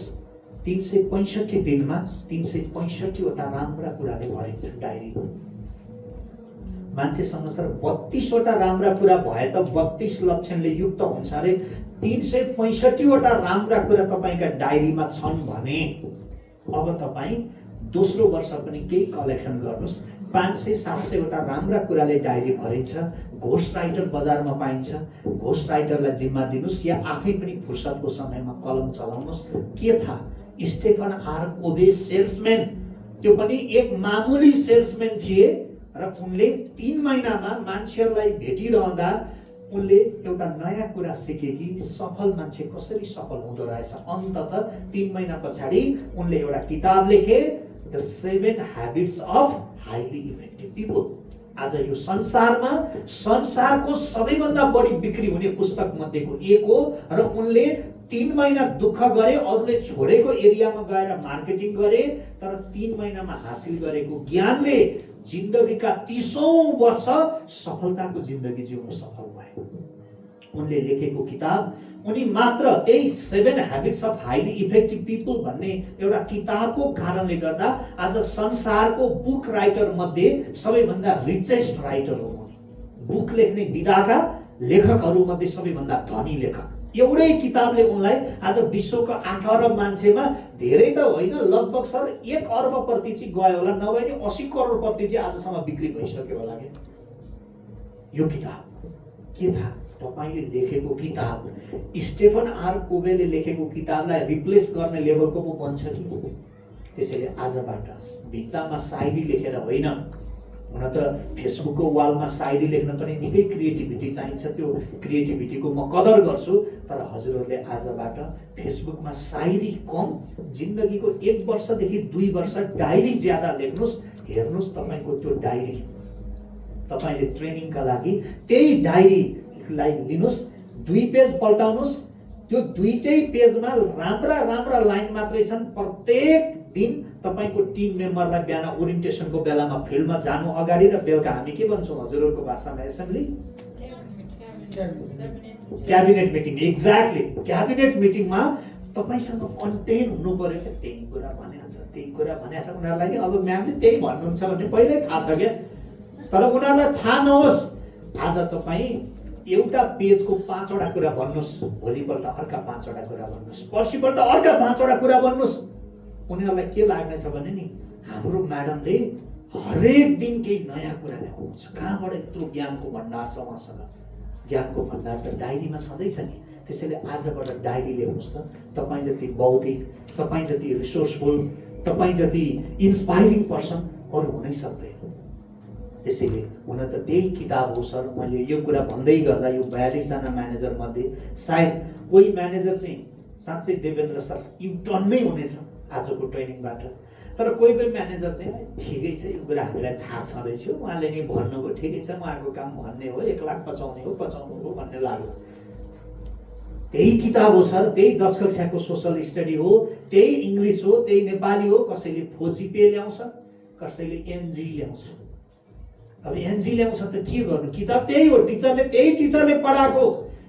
365 दिनमा 365 वटा राम्रा कुराले भरिन्छ डायरी। मान्छेसँग सर 32 वटा राम्रा कुरा भए त 32 लक्षणले युक्त हुन्छ अरे, 365 वटा राम्रा कुरा तपाईँका डायरीमा छन् भने अब तपाईँ दोस्रो वर्ष पनि केही कलेक्सन गर्नुहोस्। 500-700 वटा राम्रा कुराले डायरी भरिन्छ। घोस्ट राइटर बजारमा पाइन्छ, घोस्ट राइटरलाई जिम्मा दिनुहोस् या आफै पनि फुर्सदको समयमा कलम चलाउनुहोस्। के थाहा, स्टेफन आर कोभे सेल्सम्यान, त्यो पनि एक मामुली सेल्सम्यान थिए र उनले 3 महिनामा मान्छेहरूलाई भेटिरहँदा उनले एउटा नयाँ कुरा सिके कि सफल मान्छे कसरी सफल हुँदो रहेछ। अन्ततः 3 महिना पछाडि उनले एउटा किताब लेखे, the 7 Habits of Highly Effective People। आज यो संसारको सबैभन्दा बढी बिक्री हुने पुस्तक मध्येको एक हो र उनले 3 महिना दुःख गरे, अरूले छोडेको एरियामा गएर मार्केटिङ गरे, तर 3 महिनामा हासिल गरेको ज्ञानले जिन्दगीका 30औं वर्ष सफलताको जिन्दगी जिउन सफल भए। उनले लेखेको किताब, उनी मात्र त्यही 7 Habits of Highly Effective People भन्ने एउटा किताबको कारणले गर्दा आज संसारको बुक राइटर मध्ये सबैभन्दा रिचेस्ट राइटर हो। बुक लेख्ने विधाका लेखकहरू मध्ये सबैभन्दा धनी लेखक। एउटै किताबले उनलाई आज विश्वको 8 अरब मान्छेमा, धेरै त होइन, लगभग सर 1 अर्ब प्रति चाहिँ गयो होला, नभए नि 80 करोड प्रति चाहिँ आजसम्म बिक्री भइसक्यो होला। यो किताब के थाहा, तपाईले लेखेको किताब स्टेफन आर कोभेले लेखेको किताबलाई रिप्लेस गर्ने लेभलको पो बन्छ कि। त्यसैले आजबाट भित्तामा शायरी लेखेर होइन, हुन त फेसबुकको वालमा शायरी लेख्न पनि निकै क्रिएटिभिटी चाहिन्छ, त्यो क्रिएटिभिटीको म कदर गर्छु, तर हजुरहरूले आजबाट फेसबुकमा शायरी कम, जिन्दगीको 1 वर्षदेखि 2 वर्ष डायरी ज्यादा लेख्नुहोस्। हेर्नुहोस् तपाईको त्यो डायरी, तपाईले ट्रेनिङका लागि त्यही डायरीलाई लिनुहोस्, 2 पेज पल्टाउनुहोस्। त्यो 2टै पेजमा राम्रा लाइन मात्रै छन्। प्रत्येक दिन तपाईको टिम मेम्बरलाई बिहान ओरिएन्टेसनको बेलामा फिल्डमा जानु अगाडि र बेलुका हामी के भन्छौँ हजुरहरूको भाषामा, assembly, cabinet meeting. Exactly, cabinet मिटिङमा तपाईसँग कन्टेन्ट हुनु पर्यो क्या, त्यही कुरा भनेको छ उनीहरूलाई नि। अब म्यामले त्यही भन्नुहुन्छ भने पहिल्यै थाहा छ क्या, तर उनीहरूलाई थाहा नहोस्। आज तपाईँ एउटा पेजको 5 वटा कुरा भन्नुहोस्, भोलिपल्ट अर्का 5 वटा कुरा भन्नुहोस्, पर्सिपल्ट अर्का 5 वटा कुरा भन्नुहोस्। उनीहरूलाई के लाग्नेछ भने नि, हाम्रो म्याडमले हरेक दिन केही नयाँ कुरा ल्याउनुहुन्छ, कहाँबाट यत्रो ज्ञानको भण्डार छ उहाँसँग। ज्ञानको भण्डार त डायरीमा छँदैछ नि। त्यसैले आजबाट डायरी लेख्नुहोस् त। तपाईँ जति बौद्धिक, तपाईँ जति रिसोर्सफुल, तपाईँ जति इन्स्पायरिङ पर्सन अरू हुनै सक्दैन। त्यसैले हुन त त्यही किताब हो सर। मैले यो कुरा भन्दै गर्दा यो 42 जना म्यानेजर मध्ये सायद कोही म्यानेजर चाहिँ साँच्चै देवेन्द्र सर युटर्न नै हुनेछ आजको ट्रेनिङबाट। तर कोही कोही म्यानेजर चाहिँ ठिकै छ, यो कुरा हामीलाई थाहा छँदैछ, उहाँले नि भन्नुभयो ठिकै छ, उहाँको काम भन्ने हो, 1 लाख पचाउनु हो भन्ने लाग्यो। त्यही किताब हो सर, त्यही 10 कक्षाको सोसल स्टडी हो, त्यही इङ्ग्लिस हो, त्यही नेपाली हो। कसैले 4GPA ल्याउँछ, कसैले NG ल्याउँछ। अब NG ल्याउँछ त के गर्नु, किताब त्यही हो, त्यही टिचरले पढाएको।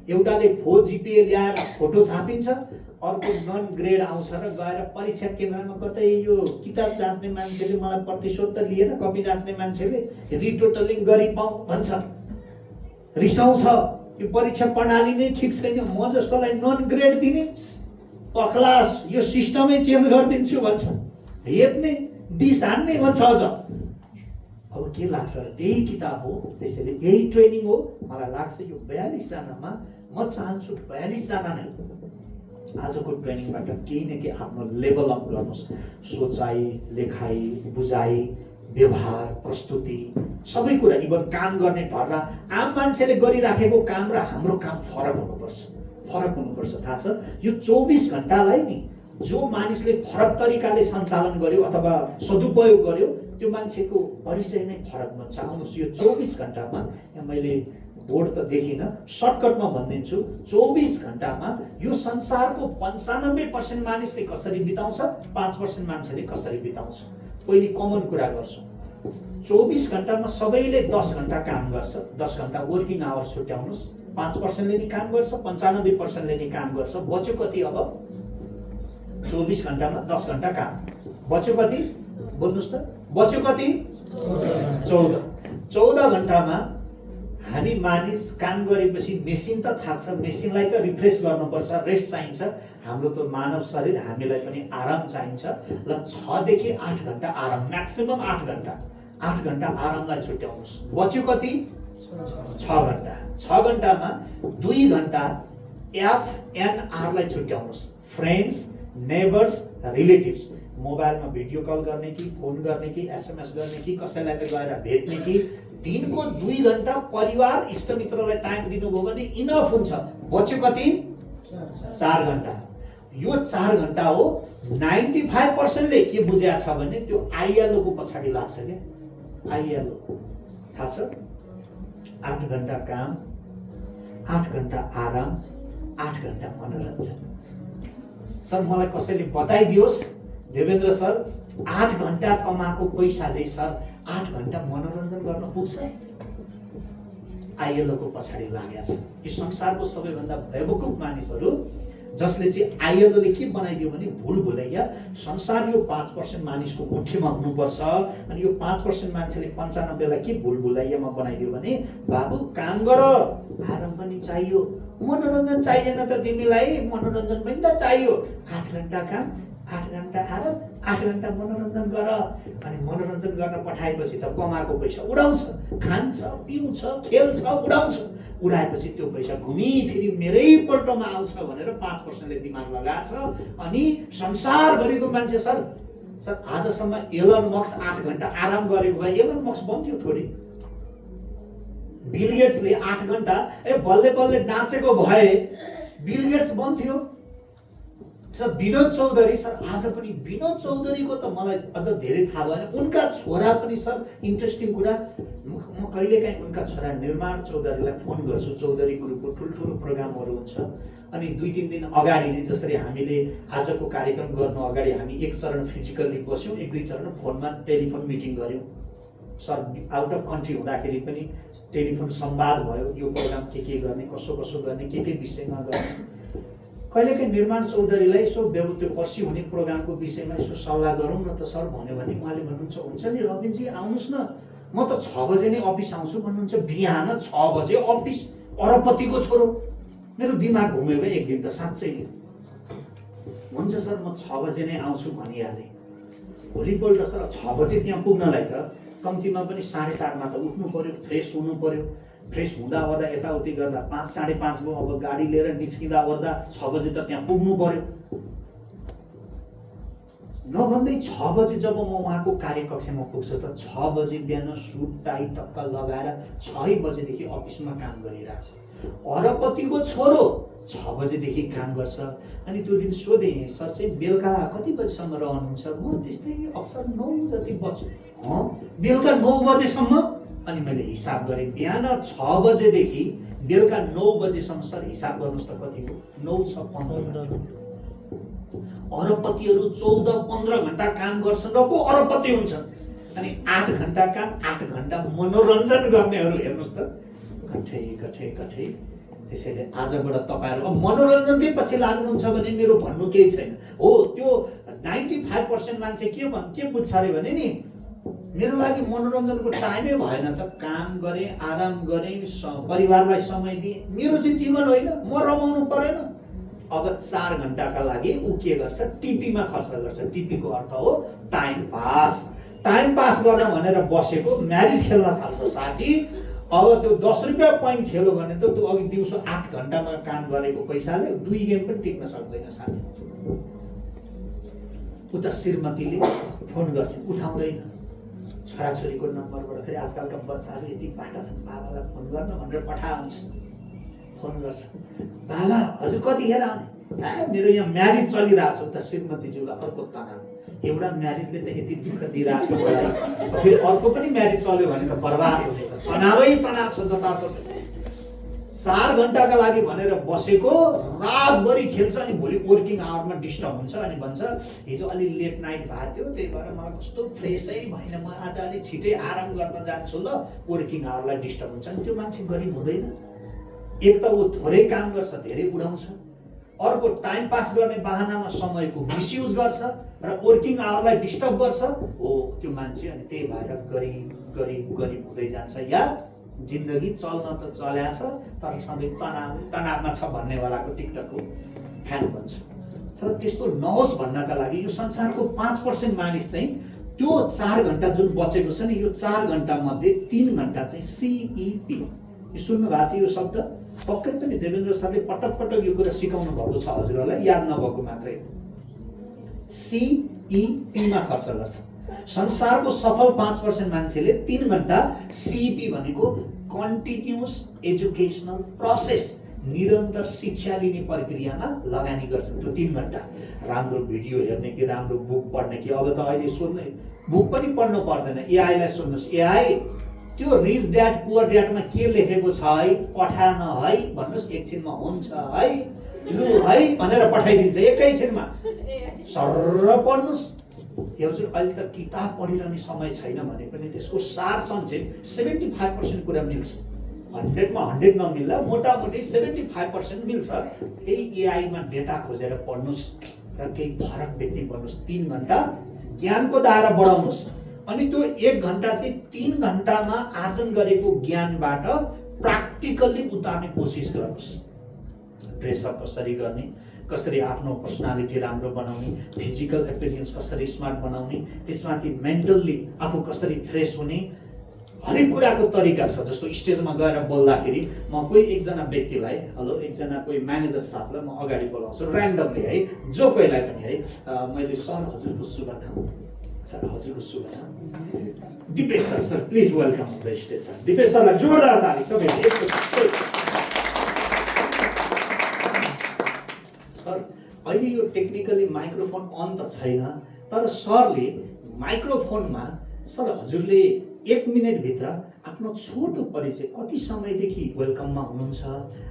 एउटाले 4GPA ल्याएर फोटो छापिन्छ, अर्को नन ग्रेड आउँछ र गएर परीक्षा केन्द्रमा कतै यो किताब जाँच्ने मान्छेले मलाई प्रतिशोध त लिएन, कपी जाँच्ने मान्छेले रिटोटलिङ गरी पाउँ भन्छ। रिसाउँछ, यो परीक्षा प्रणाली नै ठिक छैन, म जस्तोलाई नन ग्रेड दिने, अखलास यो सिस्टमै चेन्ज गरिदिन्छु भन्छ। हेप्ने, डिस हान्ने भन्छ। अझ अब के लाग्छ, त्यही किताब हो, त्यसैले यही ट्रेनिङ हो। मलाई लाग्छ यो 42 जनामा म चाहन्छु 42 जना नै आजको ट्रेनिङबाट केही न केही आफ्नो लेभल अप गर्नुहोस्। सोचाइ, लेखाइ, बुझाइ, व्यवहार, प्रस्तुति, सबै कुरा, इभन काम गर्ने ढर्रा। आम मान्छेले गरिराखेको काम र हाम्रो काम फरक हुनुपर्छ। थाहा छ, यो 24 घण्टालाई नि जो मानिसले फरक तरिकाले सञ्चालन गर्यो अथवा सदुपयोग गर्यो, त्यो मान्छेको परिचय नै फरक हुन्छ। आउनुहोस्, यो 24 घण्टामा, यहाँ मैले बोर्ड त देखिनँ, सर्टकटमा भनिदिन्छु, 24 घण्टामा यो संसारको 95% मानिसले कसरी बिताउँछ, 5% मान्छेले कसरी बिताउँछ। पहिले कमन कुरा गर्छौँ। 24 घण्टामा सबैले 10 घण्टा काम गर्छ, 10 घण्टा वर्किङ आवर्स छुट्याउनुहोस्। 5%ले नि काम गर्छ, 95%ले नि काम गर्छ। बच्यो कति अब? 24 घण्टामा 10 घण्टा काम, बच्यो कति? बोल्नुहोस् त, बच्यो कति? 14 घण्टामा हामी मानिस काम गरेपछि मेसिन त थाक्छ, मेसिनलाई त रिफ्रेस गर्नुपर्छ, रेस्ट चाहिन्छ। हाम्रो त मानव शरीर, हामीलाई पनि आराम चाहिन्छ। ल 6 देखि 8 घण्टा आराम, म्याक्सिमम 8 घण्टा, 8 घण्टा आरामलाई छुट्याउनुहोस्। बच्यो कति? 6 घण्टा। 6 घण्टामा 2 घण्टा FNR लाई छुट्याउनुहोस्, फ्रेन्ड्स, नेबर्स, रिलेटिभ्स। मोबाइलमा भिडियो कल गर्ने कि, फोन गर्ने कि, SMS गर्ने कि, कसैलाई त गएर भेट्ने कि। दिनको 2 घण्टा परिवार, इष्टमित्रलाई टाइम दिनुभयो भने इनफ हुन्छ। बच्यो कति? 4 घण्टा। यो 4 घण्टा हो। 95%ले के बुझेको छ भने त्यो ILO को पछाडि लाग्छ क्या। ILO थाहा छ? 8 घण्टा काम, 8 घण्टा आराम, 8 घण्टा मनोरञ्जन। सर मलाई कसैले बताइदियोस् देवेन्द्र सर, 8 घण्टा कमाएको पैसाले सर 8 घण्टा मनोरञ्जन गर्न पुग्छ? ILO को पछाडि लागेको छ। यो संसारको सबैभन्दा बेवकुफ मानिसहरू, जसले चाहिँ ILO ले के बनाइदियो भने भुल भुलैया। संसार यो 5% मानिसको मुठीमा हुनुपर्छ, अनि यो 5% मान्छेले 95 लाई के भुल भुलैयामा बनाइदियो भने, बाबु काम गर, आराम पनि चाहियो, मनोरञ्जन चाहिएन त तिमीलाई, मनोरञ्जन पनि त चाहियो। 8 घण्टा काम, 8 घण्टा आराम, 8 घण्टा मनोरञ्जन गर। अनि मनोरञ्जन गर्न पठाएपछि त कमाएको पैसा उडाउँछ, खान्छ, पिउँछ, खेल्छ, उडाउँछ। उडाएपछि त्यो पैसा घुमिफिरी मेरै पल्टमा आउँछ भनेर 5%ले दिमाग लगाछ। अनि संसारभरिको मान्छे, सर आजसम्म एलन मस्क 8 घण्टा आराम गरेको भए एलन मस्क बन्थ्यो थोरै। बिल गेट्सले 8 घण्टा बल्ले बल्ले नाचेको भए बिल गेट्स बन्थ्यो। सर विनोद चौधरी, सर आज पनि विनोद चौधरीको त मलाई अझ धेरै थाहा भएन। उनका छोरा पनि, सर इन्ट्रेस्टिङ कुरा, म कहिलेकाहीँ उनका छोरा निर्माण चौधरीलाई फोन गर्छु। चौधरी ग्रुपको ठुल्ठुलो प्रोग्रामहरू हुन्छ, अनि 2-3 दिन अगाडि नै, जसरी हामीले आजको कार्यक्रम गर्नु अगाडि हामी 1 चरण फिजिकल्ली बस्यौँ, 1-2 चरण फोनमा टेलिफोन मिटिङ गऱ्यौँ। सर आउट अफ कन्ट्री हुँदाखेरि पनि टेलिफोन संवाद भयो, यो प्रोग्राम के गर्ने, कसो गर्ने, के विषयमा गर्ने। कहिलेकाहीँ निर्माण चौधरीलाई यसो त्यो पर्सि हुने प्रोग्रामको विषयमा यसो सल्लाह गरौँ न त सर भन्यो भने उहाँले भन्नुहुन्छ, हुन्छ नि रविनजी आउनुहोस् न, म त 6 बजे नै अफिस आउँछु भन्नुहुन्छ। बिहान 6 बजे अफिस, अरबपतिको छोरो। मेरो दिमाग घुम्यो एक दिन त साँच्चै नि। हुन्छ सर म 6 बजे नै आउँछु भनिहालेँ। भोलिपल्ट सर 6 बजे त्यहाँ पुग्नलाई त कम्तीमा पनि 4:30 मा त उठ्नु पर्यो, फ्रेस हुनु पर्यो। फ्रेस हुँदा ओर्दा यताउति गर्दा 5, 5:30 भयो। अब गाडी लिएर निस्किँदा ओर्दा 6 बजे त त्यहाँ पुग्नु पर्यो। नभन्दै 6 बजे जब म उहाँको कार्यकक्षमा पुग्छु त 6 बजे बिहान सुट टाई टक्का लगाएर 6 बजेदेखि अफिसमा काम गरिरहेछ। अरबपतिको छोरो 6 बजेदेखि काम गर्छ। अनि त्यो दिन सोधेँ, सर चाहिँ बेलुका कति बजीसम्म रहनुहुन्छ? म त्यस्तै अक्सर 9 जति बज्छ। बेलुका 9 बजेसम्म? अनि मैले हिसाब गरेँ, बिहान 6 बजेदेखि बेलुका 9 बजेसम्म। सर हिसाब गर्नुहोस् त कति हो? 9 छ 15। अरबपतिहरू 14-15 घन्टा काम गर्छन् र पो अरबपति हुन्छन्। अनि 8 घन्टा काम, 8 घन्टा मनोरञ्जन गर्नेहरू हेर्नुहोस् त, कठै। त्यसैले आजबाट तपाईँहरू अब मनोरञ्जनकै पछि लाग्नुहुन्छ भने मेरो भन्नु केही छैन। हो, त्यो 95% मान्छे के बुझ्छ अरे भने नि, मेरो लागि मनोरञ्जनको टाइमै भएन त, काम गरेँ, आराम गरेँ, परिवारलाई समय दिएँ, मेरो चाहिँ जीवन होइन, म रमाउनु परेन। अब 4 घन्टाका लागि ऊ के गर्छ? टिपीमा खर्च गर्छ। टिपीको अर्थ हो टाइम पास। टाइम पास गर्न भनेर बसेको म्यारिज खेल्न थाल्छ साथी। अब त्यो 10 रुपियाँ पोइन्ट खेल्यो भने त त्यो अघि दिउँसो 8 घन्टामा काम गरेको पैसाले 2 गेम पनि टिक्न सक्दैन साथी। उता श्रीमतीले फोन गर्छिन्, उठाउँदैन। छोराछोरीको नम्बरबाट फेरि आजकलका बच्चाहरू यति बाटा छन्, बाबालाई फोन गर्न भनेर पठाउँछ। फोन गर्छ, बाबा हजुर कतिखेर आउने? मेरो यहाँ म्यारिज चलिरहेछ। उता श्रीमतीज्यूलाई अर्को तनाव, एउटा म्यारिजले त यति दुःख दिइरहेछ, फेरि अर्को पनि म्यारिज चल्यो भने त बर्बाद हुने। तनावै तनाव छ जताततै। 4 घन्टाका लागि भनेर बसेको रातभरि खेल्छ। अनि भोलि वर्किङ आवरमा डिस्टर्ब हुन्छ। अनि भन्छ हिजो अलि लेट नाइट भएको थियो, त्यही भएर मलाई कस्तो फ्रेसै भएन, म आज अलि छिटै आराम गर्न जान्छु ल, वर्किङ आवरलाई डिस्टर्ब हुन्छ। अनि त्यो मान्छे गरिब हुँदैन। एक त ऊ थोरै काम गर्छ, धेरै उडाउँछ। अर्को टाइम पास गर्ने बहानामा समयको मिसयुज गर्छ र वर्किङ आवरलाई डिस्टर्ब गर्छ। हो, त्यो मान्छे अनि त्यही भएर गरिब हुँदै जान्छ। या जिन्दगी चल्न त चल्याछ तर सधैँ तनावमा छ भन्नेवालाको टिकटकको फ्यान बन्छ। तर त्यस्तो नहोस् भन्नका लागि यो संसारको 5% मानिस चाहिँ त्यो 4 घन्टा जुन बचेको छ नि, यो 4 घन्टा मध्ये 3 घन्टा चाहिँ CEP, यो सुन्नु भएको थियो यो शब्द? पक्कै पनि देवेन्द्र सरले पटक यो कुरा सिकाउनु भएको छ हजुरहरूलाई, याद नभएको मात्रै। CEP मा खर्च गर्छ। संसारको सफल 5% मान्छेले 3 घन्टा CEP भनेको कन्टिन्युअस एजुकेसनल प्रोसेस, निरन्तर शिक्षा लिने प्रक्रियामा लगानी गर्छन्। त्यो 3 घन्टा राम्रो भिडियो हेर्ने कि राम्रो बुक पढ्ने कि, अब त अहिले सोध्ने बुक पनि पढ्नु पर्दैन, एआईलाई सोध्नुहोस्, एआई त्यो रिच ड्याड पुअर ड्याडमा के लेखेको छ है पठान है भन्नुहोस्, एकछिनमा हुन्छ है लु है भनेर पठाइदिन्छ एकैछिनमा। सर्र पढ्नुहोस्। हजुर अहिले त किताब पढिरहने समय छैन भने पनि त्यसको सार संक्षेप 75% कुरा मिल्छ। 100 मा 100 नमिल्ला, मोटामोटी 75% मिल्छ। यही एआईमा डेटा खोजेर पढ्नुहोस् र केही फरक व्यक्ति बन्नुहोस्। 3 घन्टा ज्ञानको दायरा बढाउनुहोस्। अनि त्यो 1 घन्टा चाहिँ 3 घन्टामा आर्जन गरेको ज्ञानबाट प्र्याक्टिकल्ली उतार्ने कोसिस गर्नुहोस्। ड्रेसअप कसरी गर्ने, कसरी आफ्नो पर्सनालिटी राम्रो बनाउने, फिजिकल एपियरेन्स कसरी स्मार्ट बनाउने, त्यसमाथि मेन्टल्ली आफू कसरी फ्रेस हुने, हरेक कुराको तरिका छ। जस्तो स्टेजमा गएर बोल्दाखेरि म कोही एकजना व्यक्तिलाई, हेलो एकजना कोही म्यानेजर साहबलाई म अगाडि बोलाउँछु ऱ्यान्डमली है, जो कोहीलाई पनि है, मैले सर हजुरको शुभ नाम, सर हजुरको शुभ नाम Dipesh sir, sir please welcome the stage sir. Dipesh सरलाई जोरदार ताली सबैले। सर अहिले यो टेक्निकली माइक्रोफोन अन त छैन, तर सरले माइक्रोफोनमा सर हजुरले 1 मिनेटभित्र आफ्नो छोटो परिचय, कति समयदेखि वेलकममा हुनुहुन्छ,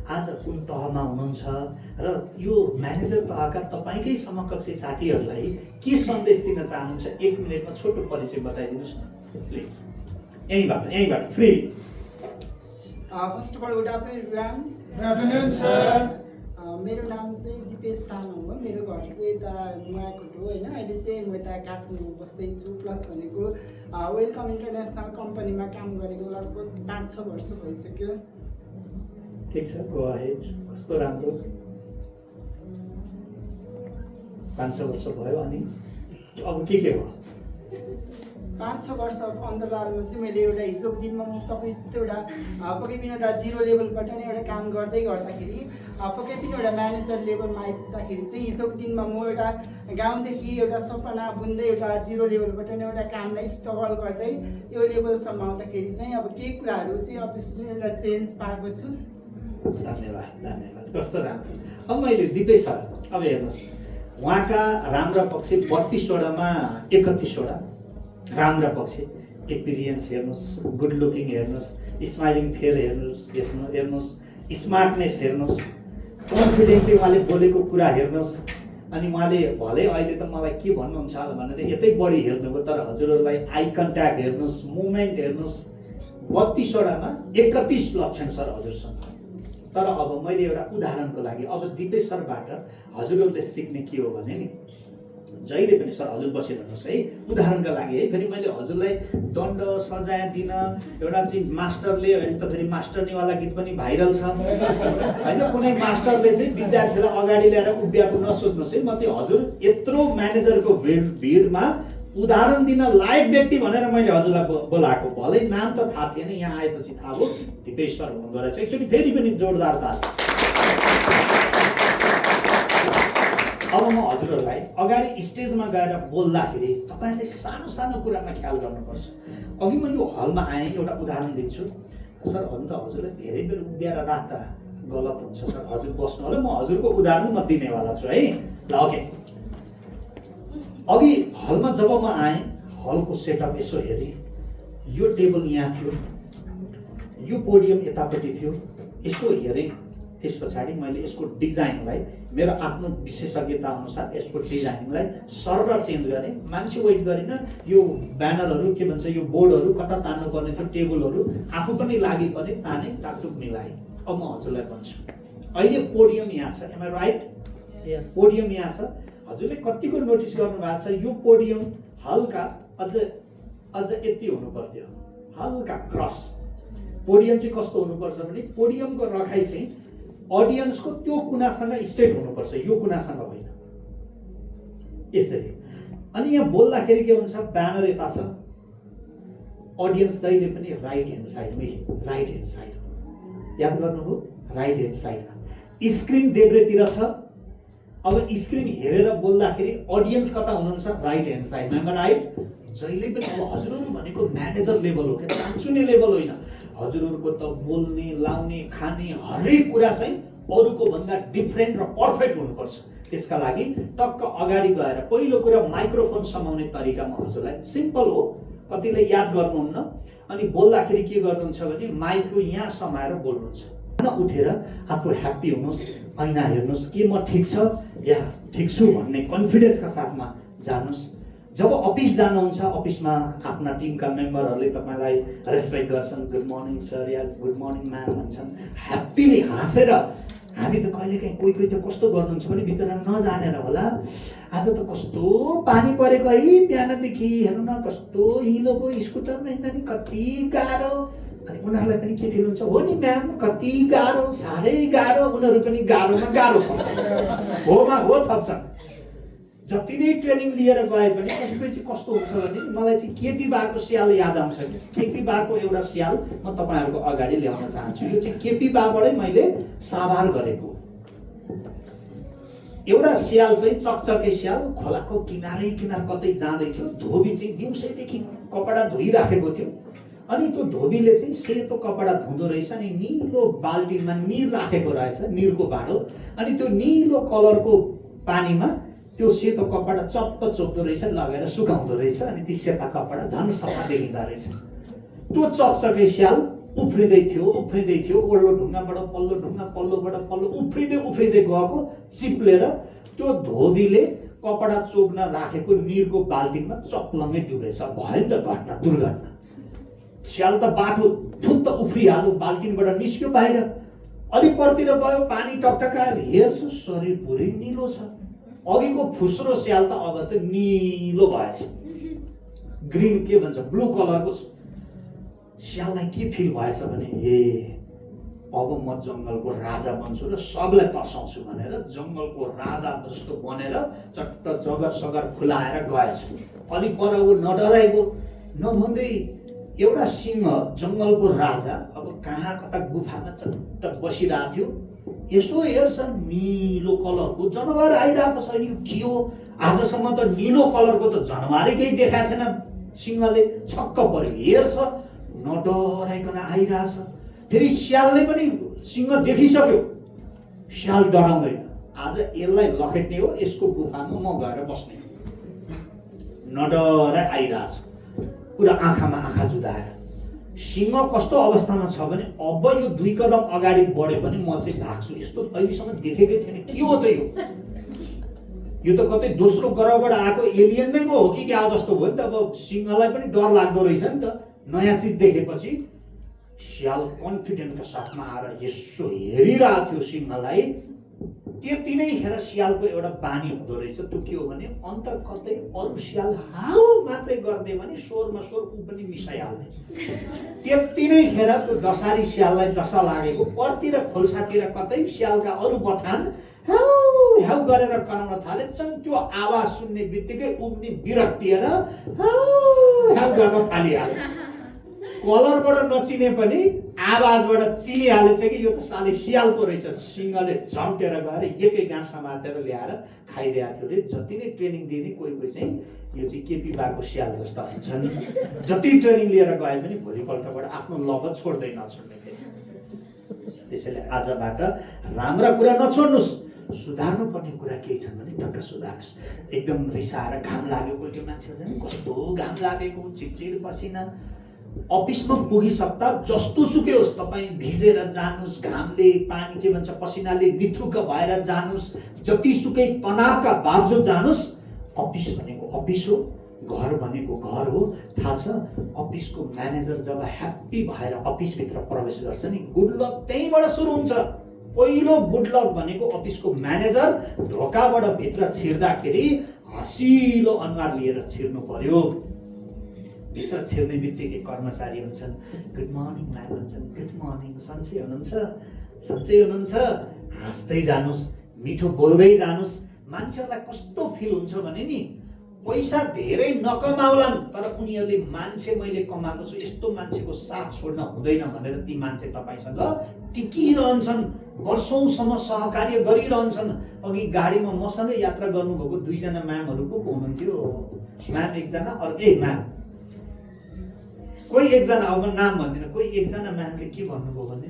आज कुन तहमा हुनुहुन्छ र यो म्यानेजर तहका तपाईँकै समकक्षी साथीहरूलाई के सन्देश दिन चाहनुहुन्छ, 1 मिनेटमा छोटो परिचय बताइदिनुहोस् न प्लिज। यहीँबाट free. First of all good afternoon everyone. Good afternoon sir. मेरो नाम चाहिँ दिपेश तामाङ हो। मेरो घर चाहिँ यता नुवाकोट हो होइन। अहिले चाहिँ म यता काठमाडौँ बस्दैछु। प्लस भनेको वेलकम इन्टरनेसनल कम्पनीमा काम गरेको लगभग 5-6 वर्ष भइसक्यो। ठिक छ, गो अहेड। कस्तो राम्रो 5-6 वर्ष भयो। अनि अब के भयो? 5-6 वर्षको अन्तरालमा चाहिँ मैले एउटा हिजोको दिनमा म तपाईँ जस्तो एउटा पक्कै पनि एउटा जिरो लेभलबाट नै एउटा काम गर्दै गर्दाखेरि पक्कै पनि एउटा म्यानेजर लेभलमा आइपुग्दाखेरि चाहिँ हिजोको दिनमा म एउटा गाउँदेखि एउटा सपना बुन्दै एउटा जिरो लेभलबाट नै एउटा कामलाई स्ट्रगल गर्दै यो लेभलसम्म आउँदाखेरि चाहिँ अब केही कुराहरू चाहिँ अभियसली एउटा चेन्ज पाएको छु। धन्यवाद धन्यवाद, कस्तो राम्रो। अब मैले दिपेश सर, अब हेर्नुहोस् उहाँका राम्रा पक्ष 32वटामा 31वटा राम्रा पक्ष, एक्सपिरियन्स हेर्नुहोस्, गुड लुकिङ हेर्नुहोस्, स्माइलिङ फेयर हेर्नुहोस्, स्मार्टनेस हेर्नुहोस्, कन्फिडेन्टली उहाँले बोलेको कुरा हेर्नुहोस्। अनि उहाँले भले अहिले त मलाई के भन्नुहुन्छ भनेर यतै बढी हेर्नुभयो, तर हजुरहरूलाई आई कन्ट्याक्ट हेर्नुहोस्, मुभमेन्ट हेर्नुहोस्। 32वटामा 31 लक्षण सर हजुरसँग। तर अब मैले एउटा उदाहरणको लागि अब दिपेश सरबाट हजुरहरूले सिक्ने के हो भने नि, जहिले पनि सर हजुर बसिरहनुहोस् है, उदाहरणका लागि है, फेरि मैले हजुरलाई दण्ड सजाय दिन एउटा चाहिँ मास्टरले, अहिले त फेरि मास्टरनीवाला गीत पनि भाइरल छ होइन, कुनै मास्टरले चाहिँ विद्यार्थीलाई अगाडि ल्याएर उभ्याएको नसोच्नुहोस् है। म चाहिँ हजुर यत्रो म्यानेजरको भिडमा उदाहरण दिन लायक व्यक्ति भनेर मैले हजुरलाई बोलाएको, भलै नाम त थाहा थिएन, यहाँ आएपछि थाहा भयो दिपेश सर हुनुहुँदो रहेछ। एकचोटि फेरि पनि जोरदार ताली। अब म हजुरहरूलाई अगाडि स्टेजमा गएर बोल्दाखेरि तपाईँहरूले सानो सानो कुरामा ख्याल गर्नुपर्छ। अघि म यो हलमा आएँ, एउटा उदाहरण दिन्छु सर। अन्त हजुरले धेरै बेर उभिएर राख्दा गलत हुन्छ सर, हजुर बस्नु होला, म हजुरको उदाहरण म दिनेवाला छु है। ल ओके, अघि हलमा जब म आएँ, हलको सेटअप यसो हेरेँ, यो टेबल यहाँ थियो, यो पोडियम यतापट्टि थियो, यसो हेरेँ। त्यस पछाडि मैले यसको डिजाइनलाई मेरो आफ्नो विशेषज्ञता अनुसार यसको डिजाइनलाई सर्र चेन्ज गरेँ। मान्छे वेट गरिनँ, यो ब्यानरहरू के भन्छ, यो बोर्डहरू कता तान्नु पर्ने थियो, टेबलहरू आफू पनि लागि परे, ताने टाकटुक मिलाएँ। अब म हजुरलाई भन्छु, अहिले पोडियम यहाँ छ, एम आई राइट? पोडियम यहाँ छ। हजुरले कतिको नोटिस गर्नुभएको छ, यो पोडियम हल्का अझ यति हुनु पर्थ्यो, हल्का क्रस। पोडियम चाहिँ कस्तो हुनुपर्छ भने पोडियमको रखाइ चाहिँ अडियन्सको त्यो कुनासँग स्ट्रेट हुनुपर्छ, यो कुनासँग होइन, यसरी। अनि यहाँ बोल्दाखेरि के हुन्छ, ब्यानर यता छ, अडियन्स जहिले पनि राइट ह्यान्ड साइडमै, राइट ह्यान्ड साइड, याद गर्नुभयो, राइट ह्यान्ड साइडमा। स्क्रिन देब्रेतिर छ। अब स्क्रिन हेरेर बोल्दाखेरि अडियन्स कता हुनुहुन्छ, राइट ह्यान्ड साइडमा, राइट? जहिले पनि अब हजुरहरू भनेको म्यानेजर लेभल हो क्या, चान्चुने लेभल होइन। हजुरहरूको त बोल्ने, लाउने, खाने हरेक कुरा चाहिँ अरूको भन्दा डिफ्रेन्ट र पर्फेक्ट हुनुपर्छ। त्यसका लागि टक्क अगाडि गएर पहिलो कुरा माइक्रोफोन समाउने तरिका म हजुरलाई सिम्पल हो, कतिले याद गर्नुहुन्न। अनि बोल्दाखेरि के गर्नुहुन्छ भने माइकको यहाँ समाएर बोल्नुहुन्छ, उठेर आफू ह्याप्पी हुनुहोस्, ऐना हेर्नुहोस्, के म ठिक छ या ठिक छु भन्ने कन्फिडेन्सका साथमा जानुहोस्। जब अफिस जानुहुन्छ, अफिसमा आफ्ना टिमका मेम्बरहरूले तपाईँलाई रेस्पेक्ट गर्छन्, गुड मर्निङ सर या गुड मर्निङ म्याम भन्छन्, ह्याप्पीली हाँसेर। हामी त कहिलेकाहीँ कोही त कस्तो गर्नुहुन्छ भने बिचरा नजानेर होला, आज त कस्तो पानी परेको है बिहानदेखि, हेर्नु न कस्तो हिलो भयो, स्कुटरमा हिँड्दा नि कति गाह्रो। अनि उनीहरूलाई पनि के फिल हुन्छ, हो नि म्याम कति गाह्रो, साह्रै गाह्रो। उनीहरू पनि गाह्रोमा गाह्रो पर्छ, होमा हो थप्छ। जति नै ट्रेनिङ लिएर गए पनि कतिपय चाहिँ कस्तो हुन्छ भने मलाई चाहिँ केपी बाको स्याल याद आउँछ कि केपी बाको एउटा स्याल म तपाईँहरूको अगाडि ल्याउन चाहन्छु। यो चाहिँ केपी बाबाटै मैले साभार गरेको एउटा स्याल चाहिँ चकचके स्याल, खोलाको किनारै किनार कतै जाँदै थियो। धोबी चाहिँ दिउँसैदेखि कपडा धोइराखेको थियो। अनि त्यो धोबीले चाहिँ सेतो कपडा धुँदो रहेछ, अनि निलो बाल्टिनमा निर राखेको रहेछ, निरको भाँडो। अनि त्यो निलो कलरको पानीमा त्यो सेतो कपडा चप्प चोप्दो रहेछ, लगेर सुकाउँदो रहेछ। अनि ती सेता कपडा झन् सफा देखिँदो रहेछ। त्यो चकचके स्याल उफ्रिँदै थियो, ओल्लो ढुङ्गाबाट पल्लो ढुङ्गा, पल्लोबाट पल्लो उफ्रिँदै गएको चिप्लेर त्यो धोबीले कपडा चोप्न राखेको निरको बाल्टिनमा चप्लङ्गै डुबेछ। भयो नि त घटना, दुर्घटना। स्याल त बाटो फुत्त उफ्रिहाल्यो, बाल्टिनबाट निस्क्यो बाहिर, अलि परतिर गयो, पानी टकटकायो, हेर्छु शरीर पुरै निलो छ। अघिको फुस्रो स्याल त अब त निलो भएछ, ग्रिन के भन्छ, ब्लू कलरको। स्याललाई के फिल भएछ भने हे अब म जङ्गलको राजा बन्छु र सबलाई तर्साउँछु भनेर जङ्गलको राजा जस्तो बनेर चट्ट जगर सगर खुलाएर गएछ। अलि पर ऊ नडराइगयो, नभन्दै एउटा सिंह जङ्गलको राजा अब कहाँ कता गुफामा चट्ट बसिरहेको थियो। यसो हेर्छ निलो कलरको जनावर आइरहेको छ। यो के हो? आजसम्म त निलो कलरको त जनावरै केही देखाएको थिएन। सिंहले छक्क पर्यो, हेर्छ नडराइकन आइरहेछ। फेरि स्यालले पनि सिंह देखिसक्यो। स्याल डराउँदैन, आज यसलाई लखेट्ने हो, यसको गुफामा म गएर बस्ने। नडराइ आइरहेछ, पुरा आँखामा आँखा जुदाएर। सिंह कस्तो अवस्थामा छ भने अब यो 2 कदम अगाडि बढ्यो भने म चाहिँ भाग्छु। यस्तो अहिलेसम्म देखेकै थिएन। के हो त यो त कतै दोस्रो ग्रहबाट आएको एलियन नै हो कि क्या जस्तो भयो नि त। अब सिंहलाई पनि डर लाग्दो रहेछ नि त नयाँ चिज देखेपछि। स्याल कन्फिडेन्टका साथमा आएर यसो हेरिरहेको थियो सिंहलाई। त्यति नै खेर स्यालको एउटा बानी हुँदो रहेछ। त्यो के हो भने अन्त कतै अरू स्याल हाउ मात्रै गर्दै भने स्वरमा स्वर ऊ पनि मिसाइहाल्ने। त्यति नै खेर त्यो दसारी स्याललाई दशा लागेको। परतिर खोल्सातिर कतै स्यालका अरू बथान हाउ हाउ गरेर कराउन थाले। त्यो आवाज सुन्ने बित्तिकै उब्नी विरक्तिएर हाउ हाउ गर्न थालिहाल्छ। कलरबाट नचिने पनि आवाजबाट चिनिहालेछ कि यो त साले सियाल पो रहेछ। सिंहले झम्टेर गएर एकै गाँस समातेर ल्याएर खाइदिएको थियो रे। जति नै ट्रेनिङ दिने कोही कोही चाहिँ यो चाहिँ केपी बाको स्याल जस्ता हुन्छन्। जति ट्रेनिङ लिएर गए पनि भोलिपल्टबाट आफ्नो लगत छोड्दै नछोड्ने। त्यसैले आजबाट राम्रा कुरा नछोड्नुहोस्। सुधार्नु पर्ने कुरा केही छन् भने टक्क सुधार्नुहोस्। एकदम रिसाएर घाम लागेको यो मान्छे हुन्छ नि, कस्तो घाम लागेको, चिरचिर पसिना। अफिसमा पुगिसक्दा जस्तो सुकै होस् तपाईँ भिजेर जानुहोस्, घामले पानी के भन्छ पसिनाले निथुक्क भएर जानुहोस्, जतिसुकै तनावका बावजुद जानुहोस्। अफिस भनेको अफिस हो, घर भनेको घर हो। थाहा छ अफिसको म्यानेजर जब ह्याप्पी भएर अफिसभित्र प्रवेश गर्छ नि, गुड लक त्यहीँबाट सुरु हुन्छ। पहिलो गुड लक भनेको अफिसको म्यानेजर ढोकाबाट भित्र छिर्दाखेरि हँसिलो अनुहार लिएर छिर्नु पर्यो। भित्र छिर्ने बित्तिकै कर्मचारी हुन्छन्, गुड मर्निङ म्याम भन्छन्, गुड मर्निङ, सन्चै हुनुहुन्छ, सन्चै हुनुहुन्छ। हाँस्दै जानुहोस्, मिठो बोल्दै जानुहोस्। मान्छेहरूलाई कस्तो फिल हुन्छ भने नि पैसा धेरै नकमाउलान् तर उनीहरूले मान्छे मैले कमाएको छु यस्तो मान्छेको साथ छोड्न हुँदैन भनेर ती मान्छे तपाईँसँग टिकिरहन्छन्, वर्षौंसम्म सहकार्य गरिरहन्छन्। अघि गाडीमा मसँगै यात्रा गर्नुभएको 2 जना म्यामहरू को हुनुहुन्थ्यो? म्याम एकजना, अरू म्याम कोही एकजना, अब नाम भन्दिनँ, कोही एकजना म्यामले के भन्नुभयो भने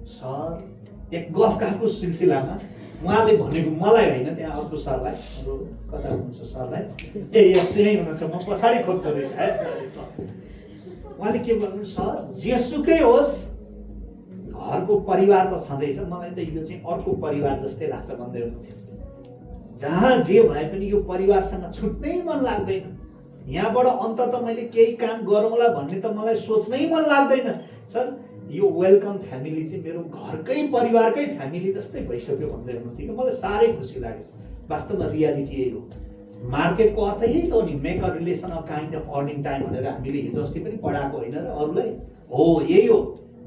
सर एक गफको सिलसिलामा उहाँले भनेको मलाई होइन, त्यहाँ अर्को सरलाई, अरू कता हुनुहुन्छ सरलाई, यही हुनुहुन्छ, म पछाडि खोज्दो रहेछ है। उहाँले के भन्नु, सर जेसुकै होस् घरको परिवार त छँदैछ, मलाई त यो चाहिँ अर्को परिवार जस्तै लाग्छ भन्दै हुनुहुन्थ्यो। जहाँ जे भए पनि यो परिवारसँग छुट्नै मन लाग्दैन। यहाँबाट अन्तत मैले केही काम गरौँला भन्ने त मलाई सोच्नै मन लाग्दैन। सर यो वेलकम फ्यामिली चाहिँ मेरो घरकै परिवारकै फ्यामिली जस्तै भइसक्यो भन्दै हुनुहुन्थ्यो कि मलाई साह्रै खुसी लाग्यो। वास्तवमा रियालिटी यही हो। मार्केटको अर्थ यही त हो नि, make a relation a kind of earning time भनेर हामीले हिजो अस्ति पनि पढाएको होइन र अरूलाई हो, यही हो।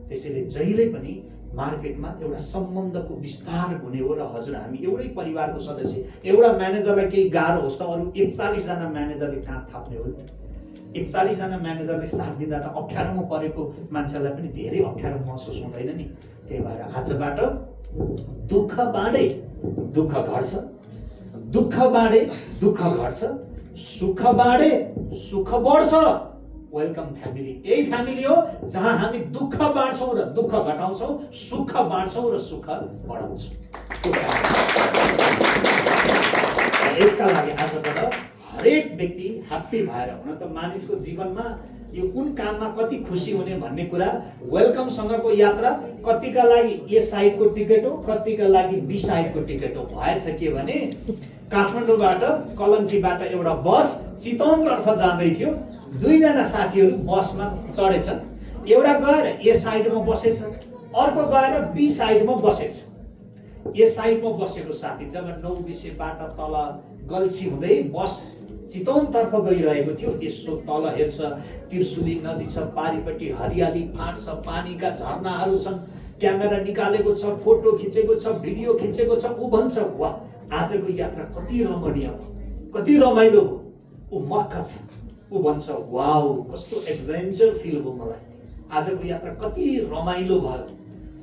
त्यसैले जहिले पनि मार्केटमा एउटा सम्बन्धको विस्तार हुने हो र हजुर हामी एउटै परिवारको सदस्य। एउटा म्यानेजरलाई केही गाह्रो होस् त अरू 41 जना म्यानेजरले काँध थाप्ने हो। 41 जना म्यानेजरले साथ दिँदा त अप्ठ्यारोमा परेको मान्छेलाई पनि धेरै अप्ठ्यारो महसुस हुँदैन नि। त्यही भएर आजबाट दुःख बाँडे दुःख घट्छ, दुःख बाँडे दुःख घट्छ, सुख बाँडे सुख बढ्छ। वेलकम फ्यामिली यही फ्यामिली हो जहाँ हामी दुःख बाँड्छौँ र दुःख घटाउँछौँ, सुख बाँड्छौँ र सुख बढाउँछौँ। यसका लागि आजबाट हरेक व्यक्ति ह्याप्पी भएर, हुन त मानिसको जीवनमा यो कुन काममा कति खुसी हुने भन्ने कुरा वेलकमसँगको यात्रा कतिका लागि ए साइडको टिकट हो, कतिका लागि बी साइडको टिकट हो। भएछ के भने काठमाडौँबाट कलन्कीबाट एउटा बस चितवनतर्फ जाँदै थियो। 2 जना साथीहरू बसमा चढेछन्। एउटा गएर ए साइडमा बसेछ, अर्को गएर बी साइडमा बसेछ। ए साइडमा बसेको साथी जब 9 बिसेबाट तल गल्छी हुँदै बस चितवनतर्फ गइरहेको थियो, यसो तल हेर्छ, त्रिशुली नदी छ, पारिपट्टि हरियाली फाँट छ, पानीका झरनाहरू छन्, क्यामेरा निकालेको छ, फोटो खिचेको छ, भिडियो खिचेको छ। ऊ भन्छ वाह आजको यात्रा कति रमणीय, कति रमाइलो हो। ऊ मक्ख छ। ऊ भन्छ वाउ कस्तो एडभेन्चर फिल भयो मलाई, आजको यात्रा कति रमाइलो भयो।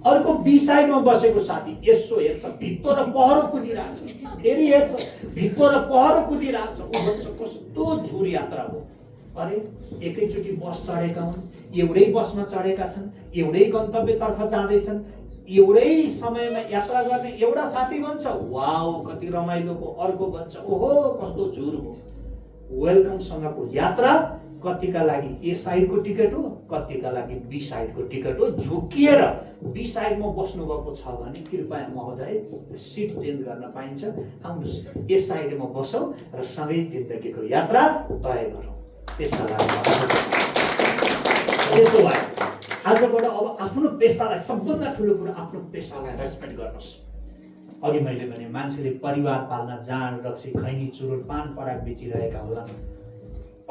अर्को बी साइडमा बसेको साथी यसो हेर्छ भित्तो र पहरो कुदिरहेछ, फेरि हेर्छ भित्तो र पहरो कुदिरहेछ। ऊ भन्छ कस्तो झुर यात्रा हो। अरे एकैचोटि बस चढेका हुन्, एउटै बसमा चढेका छन्, एउटै गन्तव्यतर्फ जाँदैछन्, एउटै समयमा यात्रा गर्ने। एउटा साथी भन्छ वाउ कति रमाइलो हो, अर्को भन्छ ओहो कस्तो झुर हो। वेलकमसँगको यात्रा कतिका लागि ए साइडको टिकट हो, कतिका लागि बी साइडको टिकट हो। झुकिएर बी साइडमा बस्नुभएको छ भने कृपया महोदय सिट चेन्ज गर्न पाइन्छ, आउनुहोस् ए साइडमा बसौँ र सँगै जिन्दगीको यात्रा तय गरौँ। त्यसका लागि त्यसो भए आजबाट अब आफ्नो पेसालाई, सबभन्दा ठुलो कुरो आफ्नो पेसालाई रेस्पेक्ट गर्नुहोस्। अघि मैले भने मान्छेले परिवार पाल्न जाँड रक्सी खैनी चुरोट पान पराग बेचिरहेका होला,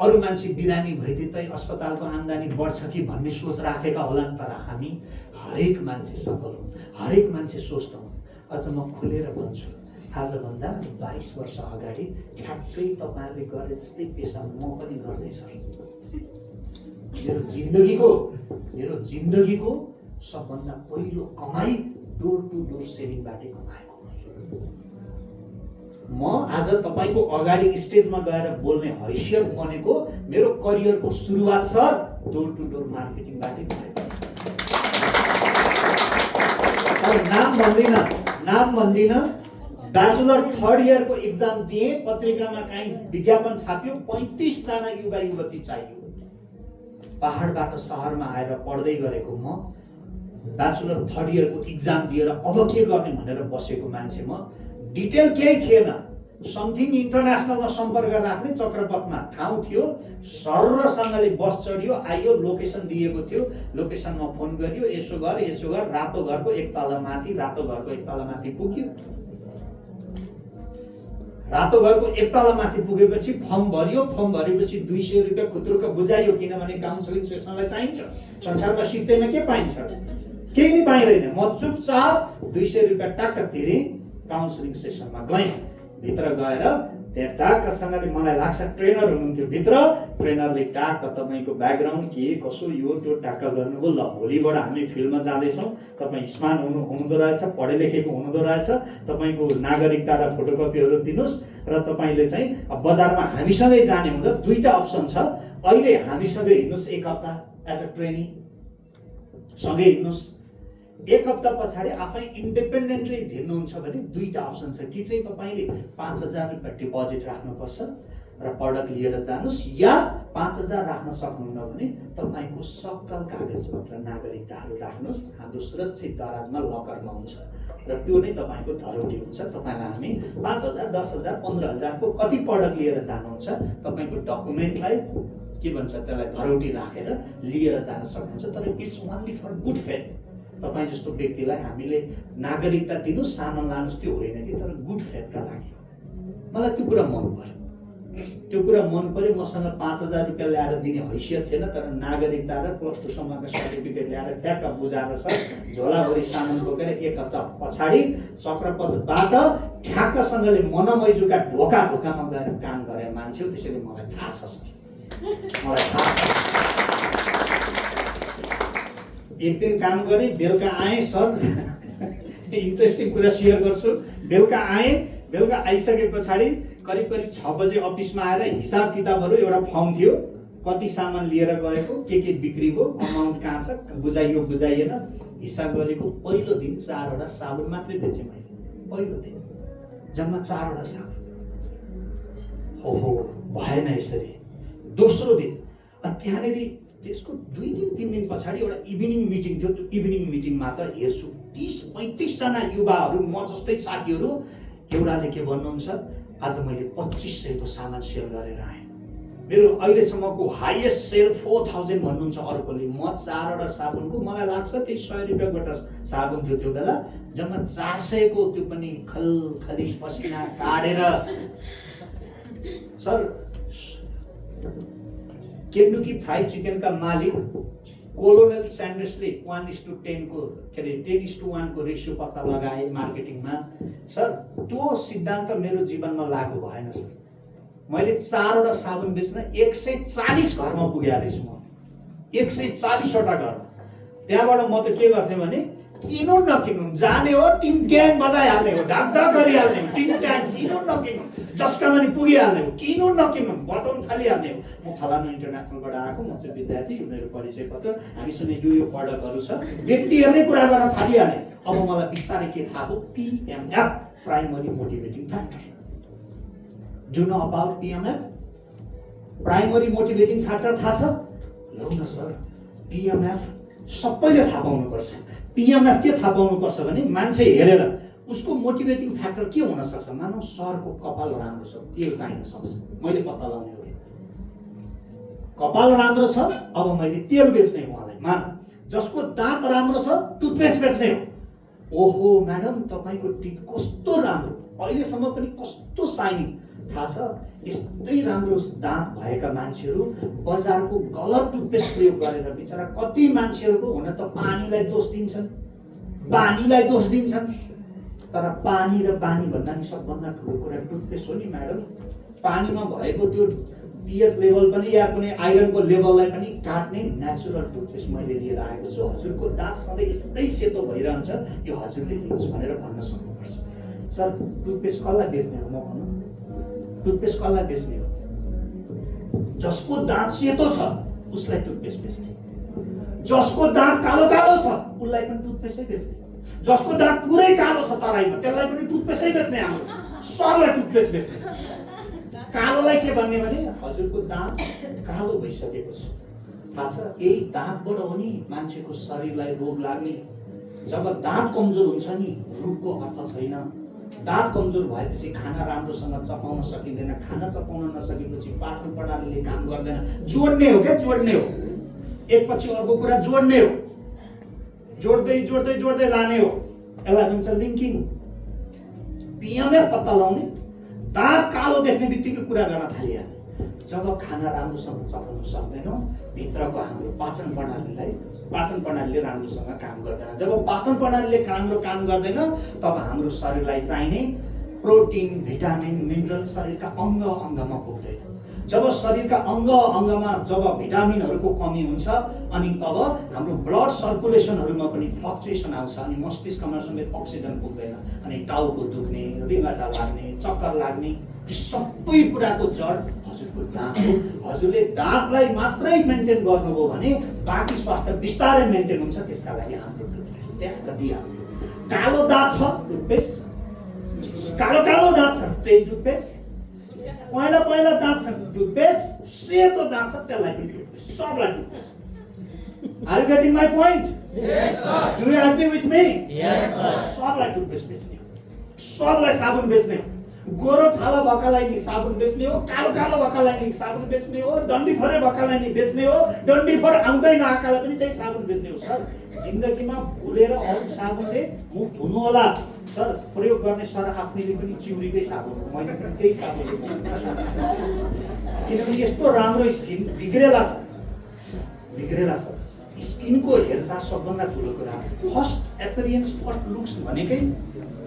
अरू मान्छे बिरामी भइदिँदै अस्पतालको आम्दानी बढ्छ कि भन्ने सोच राखेका होलान्। तर हामी हरेक मान्छे सफल हुन्, हरेक मान्छे स्वस्थ हुन्। अझ म खुलेर भन्छु, आजभन्दा 22 वर्ष अगाडि ठ्याक्कै तपाईँहरूले गरे जस्तै पेसा म पनि गर्दैछु। मेरो जिन्दगीको सबभन्दा पहिलो कमाई डोर टु डोर सेलिङबाटै कमाएको। म आज तपाईँको अगाडि स्टेजमा गएर बोल्ने हैसियत बनेको मेरो करियरको सुरुवात सर डोर टु डोर मार्केटिङबाटै भएको। नाम भन्दिन ब्याचलर 3rd इयरको एक्जाम दिए, पत्रिकामा कहीँ विज्ञापन छाप्यो, 35 जना युवा युवती चाहियो। पहाडबाट सहरमा आएर पढ्दै गरेको म ब्याचलर 3rd इयरको एक्जाम दिएर अब के गर्ने भनेर बसेको मान्छे म। डिटेल केही थिएन, समथिङ इन्टरनेसनलमा सम्पर्क राख्ने चक्रपथमा ठाउँ थियो, सरसँगले बस चढियो आइयो, लोकेसन दिएको थियो, लोकेसनमा फोन गरियो, यसो गर रातो घरको एक तला माथि, रातो घरको एक तला माथि पुग्यो। रातो घरको एक तला माथि पुगेपछि फर्म भरियो, फर्म भरेपछि 200 रुपियाँ खुद्रुक बुझाइयो, किनभने काउन्सिलिङ सेसनलाई चाहिन्छ। संसारमा सित्तैमा के पाइन्छ? केही नै पाइँदैन। म चुपचाप 200 रुपियाँ टाक्क तिरेँ, काउन्सिलिङ सेसनमा गएँ। भित्र गएर त्यहाँ टाक्कसँगले मलाई लाग्छ ट्रेनर हुनुहुन्थ्यो भित्र, ट्रेनरले टाक्क तपाईँको ब्याकग्राउन्ड के कसो यो त्यो टाक्क गर्नुभयो। ल भोलिबाट हामी फिल्डमा जाँदैछौँ, तपाईँ स्मार्ट हुँदो रहेछ, पढे लेखेको हुँदो रहेछ, तपाईँको नागरिकता र फोटोकपीहरू दिनुहोस् र तपाईँले चाहिँ बजारमा हामीसँगै जाने हुँदा 2टा अप्सन छ। अहिले हामीसँगै हिँड्नुहोस् 1 हप्ता एज अ ट्रेनिङ, सँगै हिँड्नुहोस्। 1 हप्ता पछाडि आफै इन्डिपेन्डेन्टली हिँड्नुहुन्छ भने 2टा अप्सन छ, कि चाहिँ तपाईँले 5000 रुपियाँ डिपोजिट राख्नुपर्छ र प्रडक्ट लिएर जानुहोस्, या 5000 राख्न सक्नुहुन्न भने तपाईँको सक्कल कागजपत्र नागरिकताहरू राख्नुहोस्, हाम्रो सुरक्षित दराजमा लकरमा हुन्छ र त्यो नै तपाईँको धरोटी हुन्छ। तपाईँलाई हामी 5000 10000 15000 को कति प्रडक्ट लिएर जानुहुन्छ, तपाईँको डकुमेन्टलाई के भन्छ त्यसलाई धरोटी राखेर लिएर जान सक्नुहुन्छ। तर it's only for good faith. तपाईँ जस्तो व्यक्तिलाई हामीले नागरिकता दिनु, सामान लानुहोस् त्यो होइन कि, तर गुड फेथका लागि। मलाई त्यो कुरा मन पर्यो। मसँग 5000 रुपियाँ ल्याएर दिने हैसियत थिएन, तर नागरिकता र +2 सम्मका सर्टिफिकेट ल्याएर ट्याक्क बुझाएर सर झोलाभरि सामान बोकेर 1 हप्ता पछाडि चक्रपथबाट ठ्याक्कसँगले मनमैजुका ढोकामा गएर काम गरे मान्छे हो। त्यसैले मलाई थाहा छ सर, मलाई थाहा छ। एक दिन काम गरेँ, बेलुका आएँ सर, इन्ट्रेस्टिङ कुरा सेयर गर्छु। बेलुका आइसके पछाडि करिब 6 बजे अफिसमा आएर हिसाब किताबहरू, एउटा फर्म थियो, कति सामान लिएर गएको, के बिक्री भयो, अमाउन्ट कहाँ छ, बुझाइएन, हिसाब गरेको। पहिलो दिन 4वटा साबुन मात्रै बेचेँ मैले, पहिलो दिन जम्मा 4वटा साबुन। ओहो भएन यसरी। दोस्रो दिन त्यहाँनिर त्यसको 2-3 दिन पछाडि एउटा इभिनिङ मिटिङ थियो। त्यो इभिनिङ मिटिङमा त हेर्छु 30-35 जना युवाहरू, म जस्तै साथीहरू। एउटाले के भन्नुहुन्छ, आज मैले 2500 को सामान सेल गरेर आएँ, मेरो अहिलेसम्मको हाइएस्ट सेल 4000 भन्नुहुन्छ अर्कोले। म 4वटा साबुनको, मलाई लाग्छ त्यही 100 रुपियाँ गोटा साबुन थियो त्यो बेला, जम्मा 400 को, त्यो पनि खलखली पसिना काटेर। सर केन्डुकी फ्राइड चिकनका मालिक कोलोनेल स्यान्डर्सले 1:10 को के अरे 10:1 को रेसियो पत्ता लगाए मार्केटिङमा। सर त्यो सिद्धान्त मेरो जीवनमा लागू भएन सर। मैले 4वटा साबुन बेच्न 140 घरमा पुगेको छु म। 140 वटा घर। त्यहाँबाट म त के गर्थेँ भने किनु नकिनु जाने हो टिम ट्याङ बजाइहाल्ने हो, ढाकढाक गरिहाल्ने हो, टिम ट्याङ किनु नकिनु जसका पनि पुगिहाल्ने हो, किनु नकिनु बताउन थालिहाल्ने हो। म फलानु इन्टरनेसनलबाट आएको, म चाहिँ विद्यार्थी, यो मेरो परिचय पत्र, हामीसँग यो प्रडक्टहरू छ, व्यक्तिहरूले कुरा गर्न थालिहाले। अब मलाई बिस्तारै के थाहा हो, PMF primary motivating factor. Do know about PMF primary motivating factor थाहा छ? लौ न सर, PMF सबैले थाहा पाउनुपर्छ। PMF के थाहा पाउनुपर्छ भने मान्छे हेरेर उसको मोटिभेटिङ फ्याक्टर के हुन सक्छ। मानव सरको कपाल राम्रो छ, तेल चाहिन सक्छ, मैले पत्ता लगाउने हो। कपाल राम्रो छ, अब मैले तेल बेच्ने हो उहाँलाई। मान जसको दाँत राम्रो छ, टुथपेस्ट बेच्ने हो। ओहो म्याडम, तपाईँको टिथ कस्तो राम्रो, अहिलेसम्म पनि कस्तो साइनिङ, थाहा छ? यस्तै राम्रो दाँत भएका मान्छेहरू बजारको गलत टुथपेस्ट प्रयोग गरेर बिचरा कति मान्छेहरूको हुन त पानीलाई दोष दिन्छन्, बानीलाई दोष दिन्छन्। तर पानी र बानी भन्दा नि सबभन्दा ठुलो कुरा टुथपेस्ट हो नि म्याडम। पानीमा भएको त्यो pH लेभल पनि या कुनै आइरनको लेभललाई पनि काट्ने नेचुरल टुथपेस्ट मैले लिएर आएको छु। हजुरको दाँत सधैँ यस्तै सेतो भइरहन्छ, यो हजुरले लिनुहोस् भनेर भन्न सक्नुपर्छ। सर टुथपेस्ट कसलाई बेच्ने हो म भन्नु? टुथपेस्ट कसलाई बेच्ने हो? जसको दाँत सेतो छ उसलाई टुथपेस्ट बेच्ने, जसको दाँत कालो कालो छ उसलाई पनि टुथपेस्टै बेच्ने, जसको दाँत पुरै कालो छ तराईमा त्यसलाई पनि टुथपेस्टै बेच्ने, हाम्रो सबलाई टुथपेस्ट बेच्ने। कालोलाई के भन्ने भने हजुरको दाँत कालो भइसकेको छ, थाहा छ? यही दाँतबाट हो नि मान्छेको शरीरलाई रोग लाग्ने। जब दाँत कमजोर हुन्छ नि रोगको अर्थ छैन। दाँत कमजोर भएपछि खाना राम्रोसँग चपाउन सकिँदैन, खाना चपाउन नसकेपछि पाचन प्रणालीले काम गर्दैन। जोड्ने हो क्या, जोड्ने हो, एकपछि अर्को कुरा जोड्ने हो, जोड्दै जोड्दै जोड्दै लाने हो। यसलाई भन्छ लिङ्किङ। PMF पत्ता लगाउने, दाँत कालो देख्ने बित्तिकै कुरा गर्न थालिहाल्ने। जब खाना राम्रोसँग चपाउन सक्दैनौँ भित्रको हाम्रो पाचन प्रणालीले राम्रोसँग काम गर्दैन। जब पाचन प्रणालीले राम्रो काम गर्दैन तब हाम्रो शरीरलाई चाहिने प्रोटिन, भिटामिन, मिनरल शरीरका अङ्ग अङ्गमा पुग्दैन। जब शरीरका अङ्ग अङ्गमा जब भिटामिनहरूको कमी हुन्छ अनि तब हाम्रो ब्लड सर्कुलेसनहरूमा पनि फ्लक्चुएसन आउँछ अनि मस्तिष्कमा समेत अक्सिजन पुग्दैन अनि टाउको दुख्ने, रिङ्गटा लाग्ने, चक्कर लाग्ने, यी सबै कुराको जड हजुरको दाँत हो। हजुरले दाँतलाई मात्रै मेन्टेन गर्नुभयो भने बाँकी स्वास्थ्य बिस्तारै मेन्टेन हुन्छ। त्यसका लागि हाम्रो टुथपेस्ट ट्याक्क दिइहाल्यो। कालो दाँत छ टुथपेस्ट, कालो कालो दाँत छ त्यही टुथपेस्ट, पहिला दाँत छ टुथपेस्ट, सेतो दाँत छ त्यसलाई पनि टुथपेस्ट, सबलाई toothpaste. Are you getting my point? Yes, sir. Do you agree with me? Yes, sir. सबलाई टुथपेस्ट बेच्ने हो, सबलाई साबुन बेच्ने हो। गोरो छाला भएकालाई नि साबुन बेच्ने हो, कालो कालो भएकालाई नि साबुन बेच्ने हो, डन्डी फरे भएकालाई नि बेच्ने हो, डन्डी फर आउँदै नआएकालाई पनि त्यही साबुन बेच्ने हो। सर जिन्दगीमा भुलेर अरू साबुनले मुख धुनु होला सर, प्रयोग गर्ने सर आफ्नैले पनि चिउरीकै साबुन हो, मैले पनि त्यही साबुन हो। किनभने यस्तो राम्रो स्किन बिग्रेला छ, बिग्रेला छ। स्किनको हेरचाह सबभन्दा ठुलो कुरा, फर्स्ट एपियरेन्स, फर्स्ट लुक्स भनेकै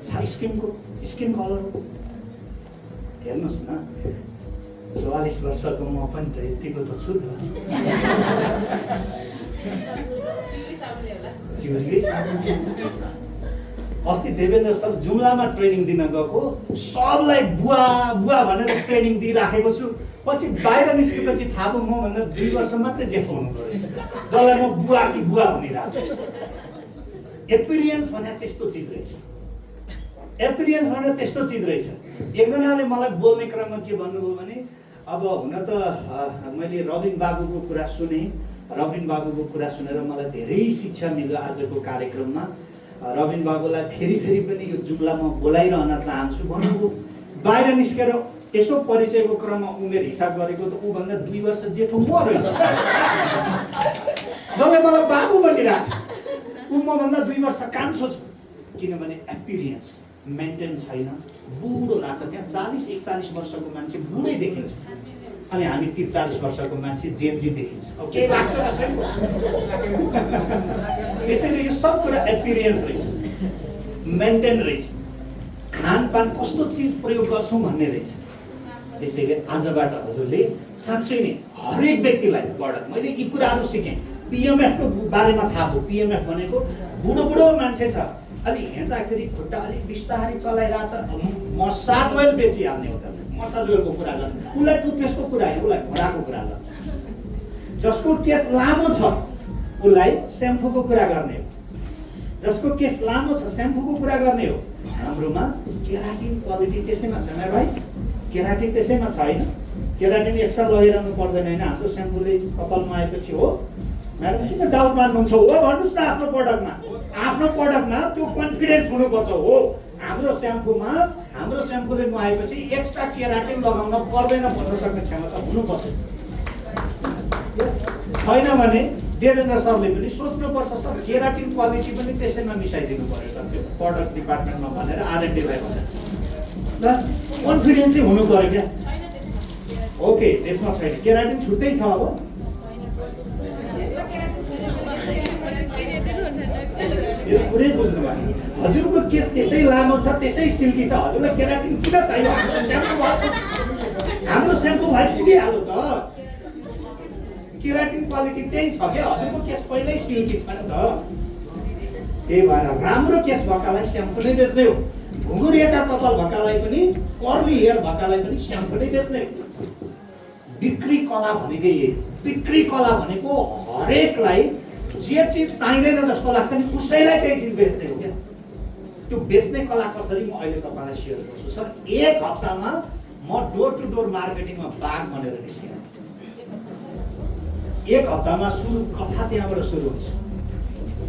स्किन कलर हो। हेर्नुहोस् न 44 वर्षको म पनि त यतिको त छु त। चिउरीकै साबुन। अस्ति देवेन्द्र सर जुम्लामा ट्रेनिङ दिन गएको, सबलाई बुवा बुवा भनेर ट्रेनिङ दिइराखेको छु। पछि बाहिर निस्केपछि थाहा भयो मभन्दा 2 वर्ष मात्रै जेठो हुनुको रहेछ, जसलाई म बुवा कि बुवा भनिरहेको छु। एपिरियन्स भने त्यस्तो चिज रहेछ, एपिरियन्स भनेर त्यस्तो चिज रहेछ। एकजनाले मलाई बोल्ने क्रममा के भन्नुभयो भने अब हुन त मैले रबिन बाबुको कुरा सुने, रबिन बाबुको कुरा सुनेर मलाई धेरै शिक्षा मिल्यो आजको कार्यक्रममा। रबिन बाबुलाई फेरि फेरि पनि यो जुम्लामा बोलाइरहन चाहन्छु भन्नुभयो। बाहिर निस्केर यसो परिचयको क्रममा उमेर हिसाब गरेको त ऊभन्दा 2 वर्ष जेठो म रहेछ, जसले मलाई बाबु भनिरहेछ। ऊ मभन्दा 2 वर्ष कान्छो छ, किनभने एपिरियन्स मेन्टेन छैन, बुढो लाग्छ। त्यहाँ 40-41 वर्षको मान्छे बुढै देखिन्छ अनि हामी 43 वर्षको मान्छे जेन्जी देखिन्छ। अब के लाग्छ कसैको? त्यसैले यो सब कुरा एपिरियन्स रहेछ, मेन्टेन रहेछ। खानपान कस्तो चिज प्रयोग गर्छौँ भन्ने रहेछ। त्यसैले आजबाट हजुरले साँच्चै नै हरेक व्यक्तिलाई मैले यी कुराहरू सिकेँ। पिएमएफको बारेमा थाहा भयो। पिएमएफ भनेको बुढो मान्छे छ, अलि हिँड्दाखेरि खुट्टा अलिक बिस्तारै चलाइरहेछ, मसाज ओइल बेचिहाल्ने हो त। मसाज ओइलको कुरा गर्ने, उसलाई टुथपेस्टको कुरा होइन, उसलाई घोडाको कुरा गर्ने। जसको केस लामो छ उसलाई स्याम्पूको कुरा गर्ने हो, जसको केस लामो छ स्याम्पूको कुरा गर्ने हो। हाम्रोमा केराटिन क्वालिटी त्यसैमा छैन भाइ, केराटिन त्यसैमा छैन। केराटिन एक्स्ट्रा लगाइरहनु पर्दैन होइन, हाम्रो स्याम्पूले कपालमा आएपछि हो। म्याडम किन डाउट मान्नुहुन्छ? हो भन्नुहोस् न, आफ्नो प्रडक्टमा त्यो कन्फिडेन्स हुनुपर्छ। हो हाम्रो स्याम्पूले नुहाएपछि एक्स्ट्रा केराटिन लगाउन पर्दैन भन्न सक्ने क्षमता हुनुपर्छ। छैन भने देवेन्द्र सरले पनि सोच्नुपर्छ, सर केराटिन क्वालिटी पनि त्यसैमा मिसाइदिनु पर्यो सर, त्यो प्रडक्ट डिपार्टमेन्टमा भनेर R&Dलाई भनेर प्लस कन्फिडेन्सै हुनु पर्यो क्या। ओके, त्यसमा छैन, केराटिन छुट्टै छ। अब पुरै बुझ्नु भयो। हजुरको केस त्यसै लामो छ, त्यसै सिल्की छ, हजुरलाई केराटिन किन चाहियो? हाम्रो स्याम्पू भाइ पुगिहाल्यो त। केराटिन क्वालिटी त्यही छ क्या, हजुरको केस पहिल्यै सिल्की छ नि त। त्यही भएर राम्रो केस भएकालाई स्याम्पू नै बेच्ने हो। घुँघुरिएका कपाल भएकालाई पनि, कर्ली हेयर भएकालाई पनि स्याम्पू नै बेच्ने हो। बिक्री कला भनेको यही। बिक्री कला भनेको हरेकलाई जे चिज चाहिँदैन जस्तो लाग्छ नि उसैलाई त्यही चिज बेच्ने हो क्या। त्यो बेच्ने कला कसरी म अहिले तपाईँलाई सेयर गर्छु सर। एक हप्तामा म डोर टु डोर मार्केटिङमा बाघ बनेर निस्केँ। एक हप्तामा सुरु कथा त्यहाँबाट सुरु हुन्छ।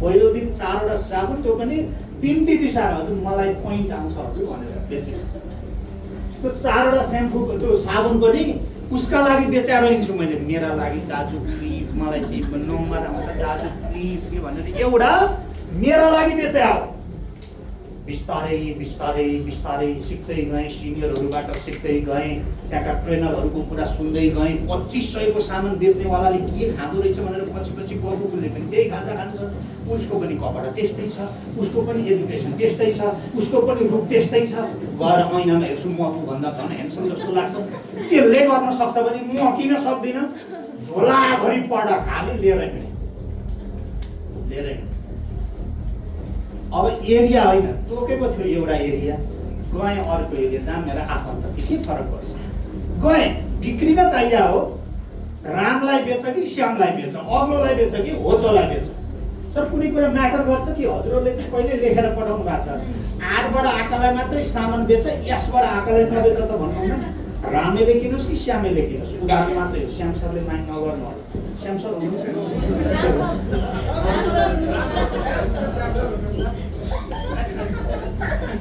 पहिलो दिन 4वटा साबुन, त्यो पनि बिन्ती दिशा हजुर मलाई पोइन्ट आउँछ हजुर भनेर बेचेँ। त्यो 4वटा स्याम्पू त्यो साबुन पनि उसका लागि बेचाएर हिँड्छु मैले। मेरा लागि दाजु प्लिज, मलाई चाहिँ नम्बर आउँछ दाजु प्लिज के भनेर एउटा मेरा लागि बेचे आऊ। बिस्तारै सिक्दै गएँ, सिनियरहरूबाट सिक्दै गएँ, त्यहाँका ट्रेनरहरूको कुरा सुन्दै गएँ। 2500 सामान बेच्नेवालाले के खाँदो रहेछ भनेर पछि गफुले पनि त्यही खाजा खान्छ। उसको पनि कपडा त्यस्तै छ, उसको पनि एजुकेसन त्यस्तै छ, उसको पनि रूप त्यस्तै छ। गएर ऐनामा हेर्छु म भन्दा झन् ह्यान्डसम जस्तो लाग्छ। त्यसले गर्न सक्छ भने म किन सक्दिनँ? झोलाभरि पढा खाली लिएर अब एरिया होइन, तोकेको थियो एउटा एरिया, गएँ अर्को एरिया जहाँ मेरो आफन्त के फरक पर्छ। गएँ, बिक्री न चाहिए हो। रामलाई बेच कि श्यामलाई बेच, अग्लोलाई बेच कि होचोलाई बेच, सर कुनै कुरा म्याटर गर्छ कि? हजुरहरूले चाहिँ पहिले लेखेर पठाउनु भएको छ, 8बाट आकालाई मात्रै सामान बेच, यसबाट आकालाई नबेच त भन्नुहुन्न। रामेले किनोस् कि श्यामेले किनोस्, उदाहरण मात्रै हो। श्याम सरले माइन्ड नगर्नु होला। श्याम सर हुनुहुन्छ?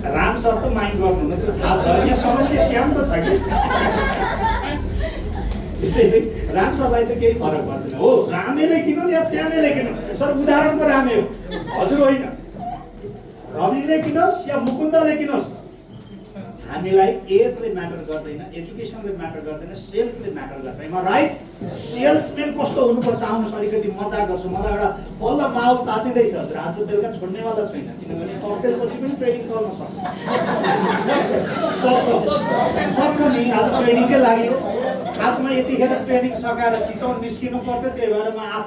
राम सर त माइन्ड गर्नुहुन्न, त्यो थाहा छ। यहाँ समस्या श्याम त छ कि। त्यसैले राम सरलाई त केही फरक पर्दैन। हो रामेले किनौँ या श्यामेले किनौँ, सर उदाहरणको रामे हो हजुर होइन। रविले किनोस् या मुकुन्दले किनोस्, हामीलाई एजले म्याटर गर्दैन, एजुकेसनले म्याटर गर्दैन, सेल्सले म्याटर गर्छ। Am right? सेल्सम्यान कस्तो हुनुपर्छ? आउनुहोस् अलिकति मजा गर्छु। मलाई एउटा बल्ल माहौल तातिँदैछ हजुर, आज बेलुका छोड्नेवाला छैन, किनभने ककटेलपछि पनि ट्रेनिङ चल्न सक्छ नि। आज ट्रेनिङकै लागि हो खासमा। यतिखेर ट्रेनिङ सकाएर चितवन निस्किनु पर्थ्यो, त्यही भएर म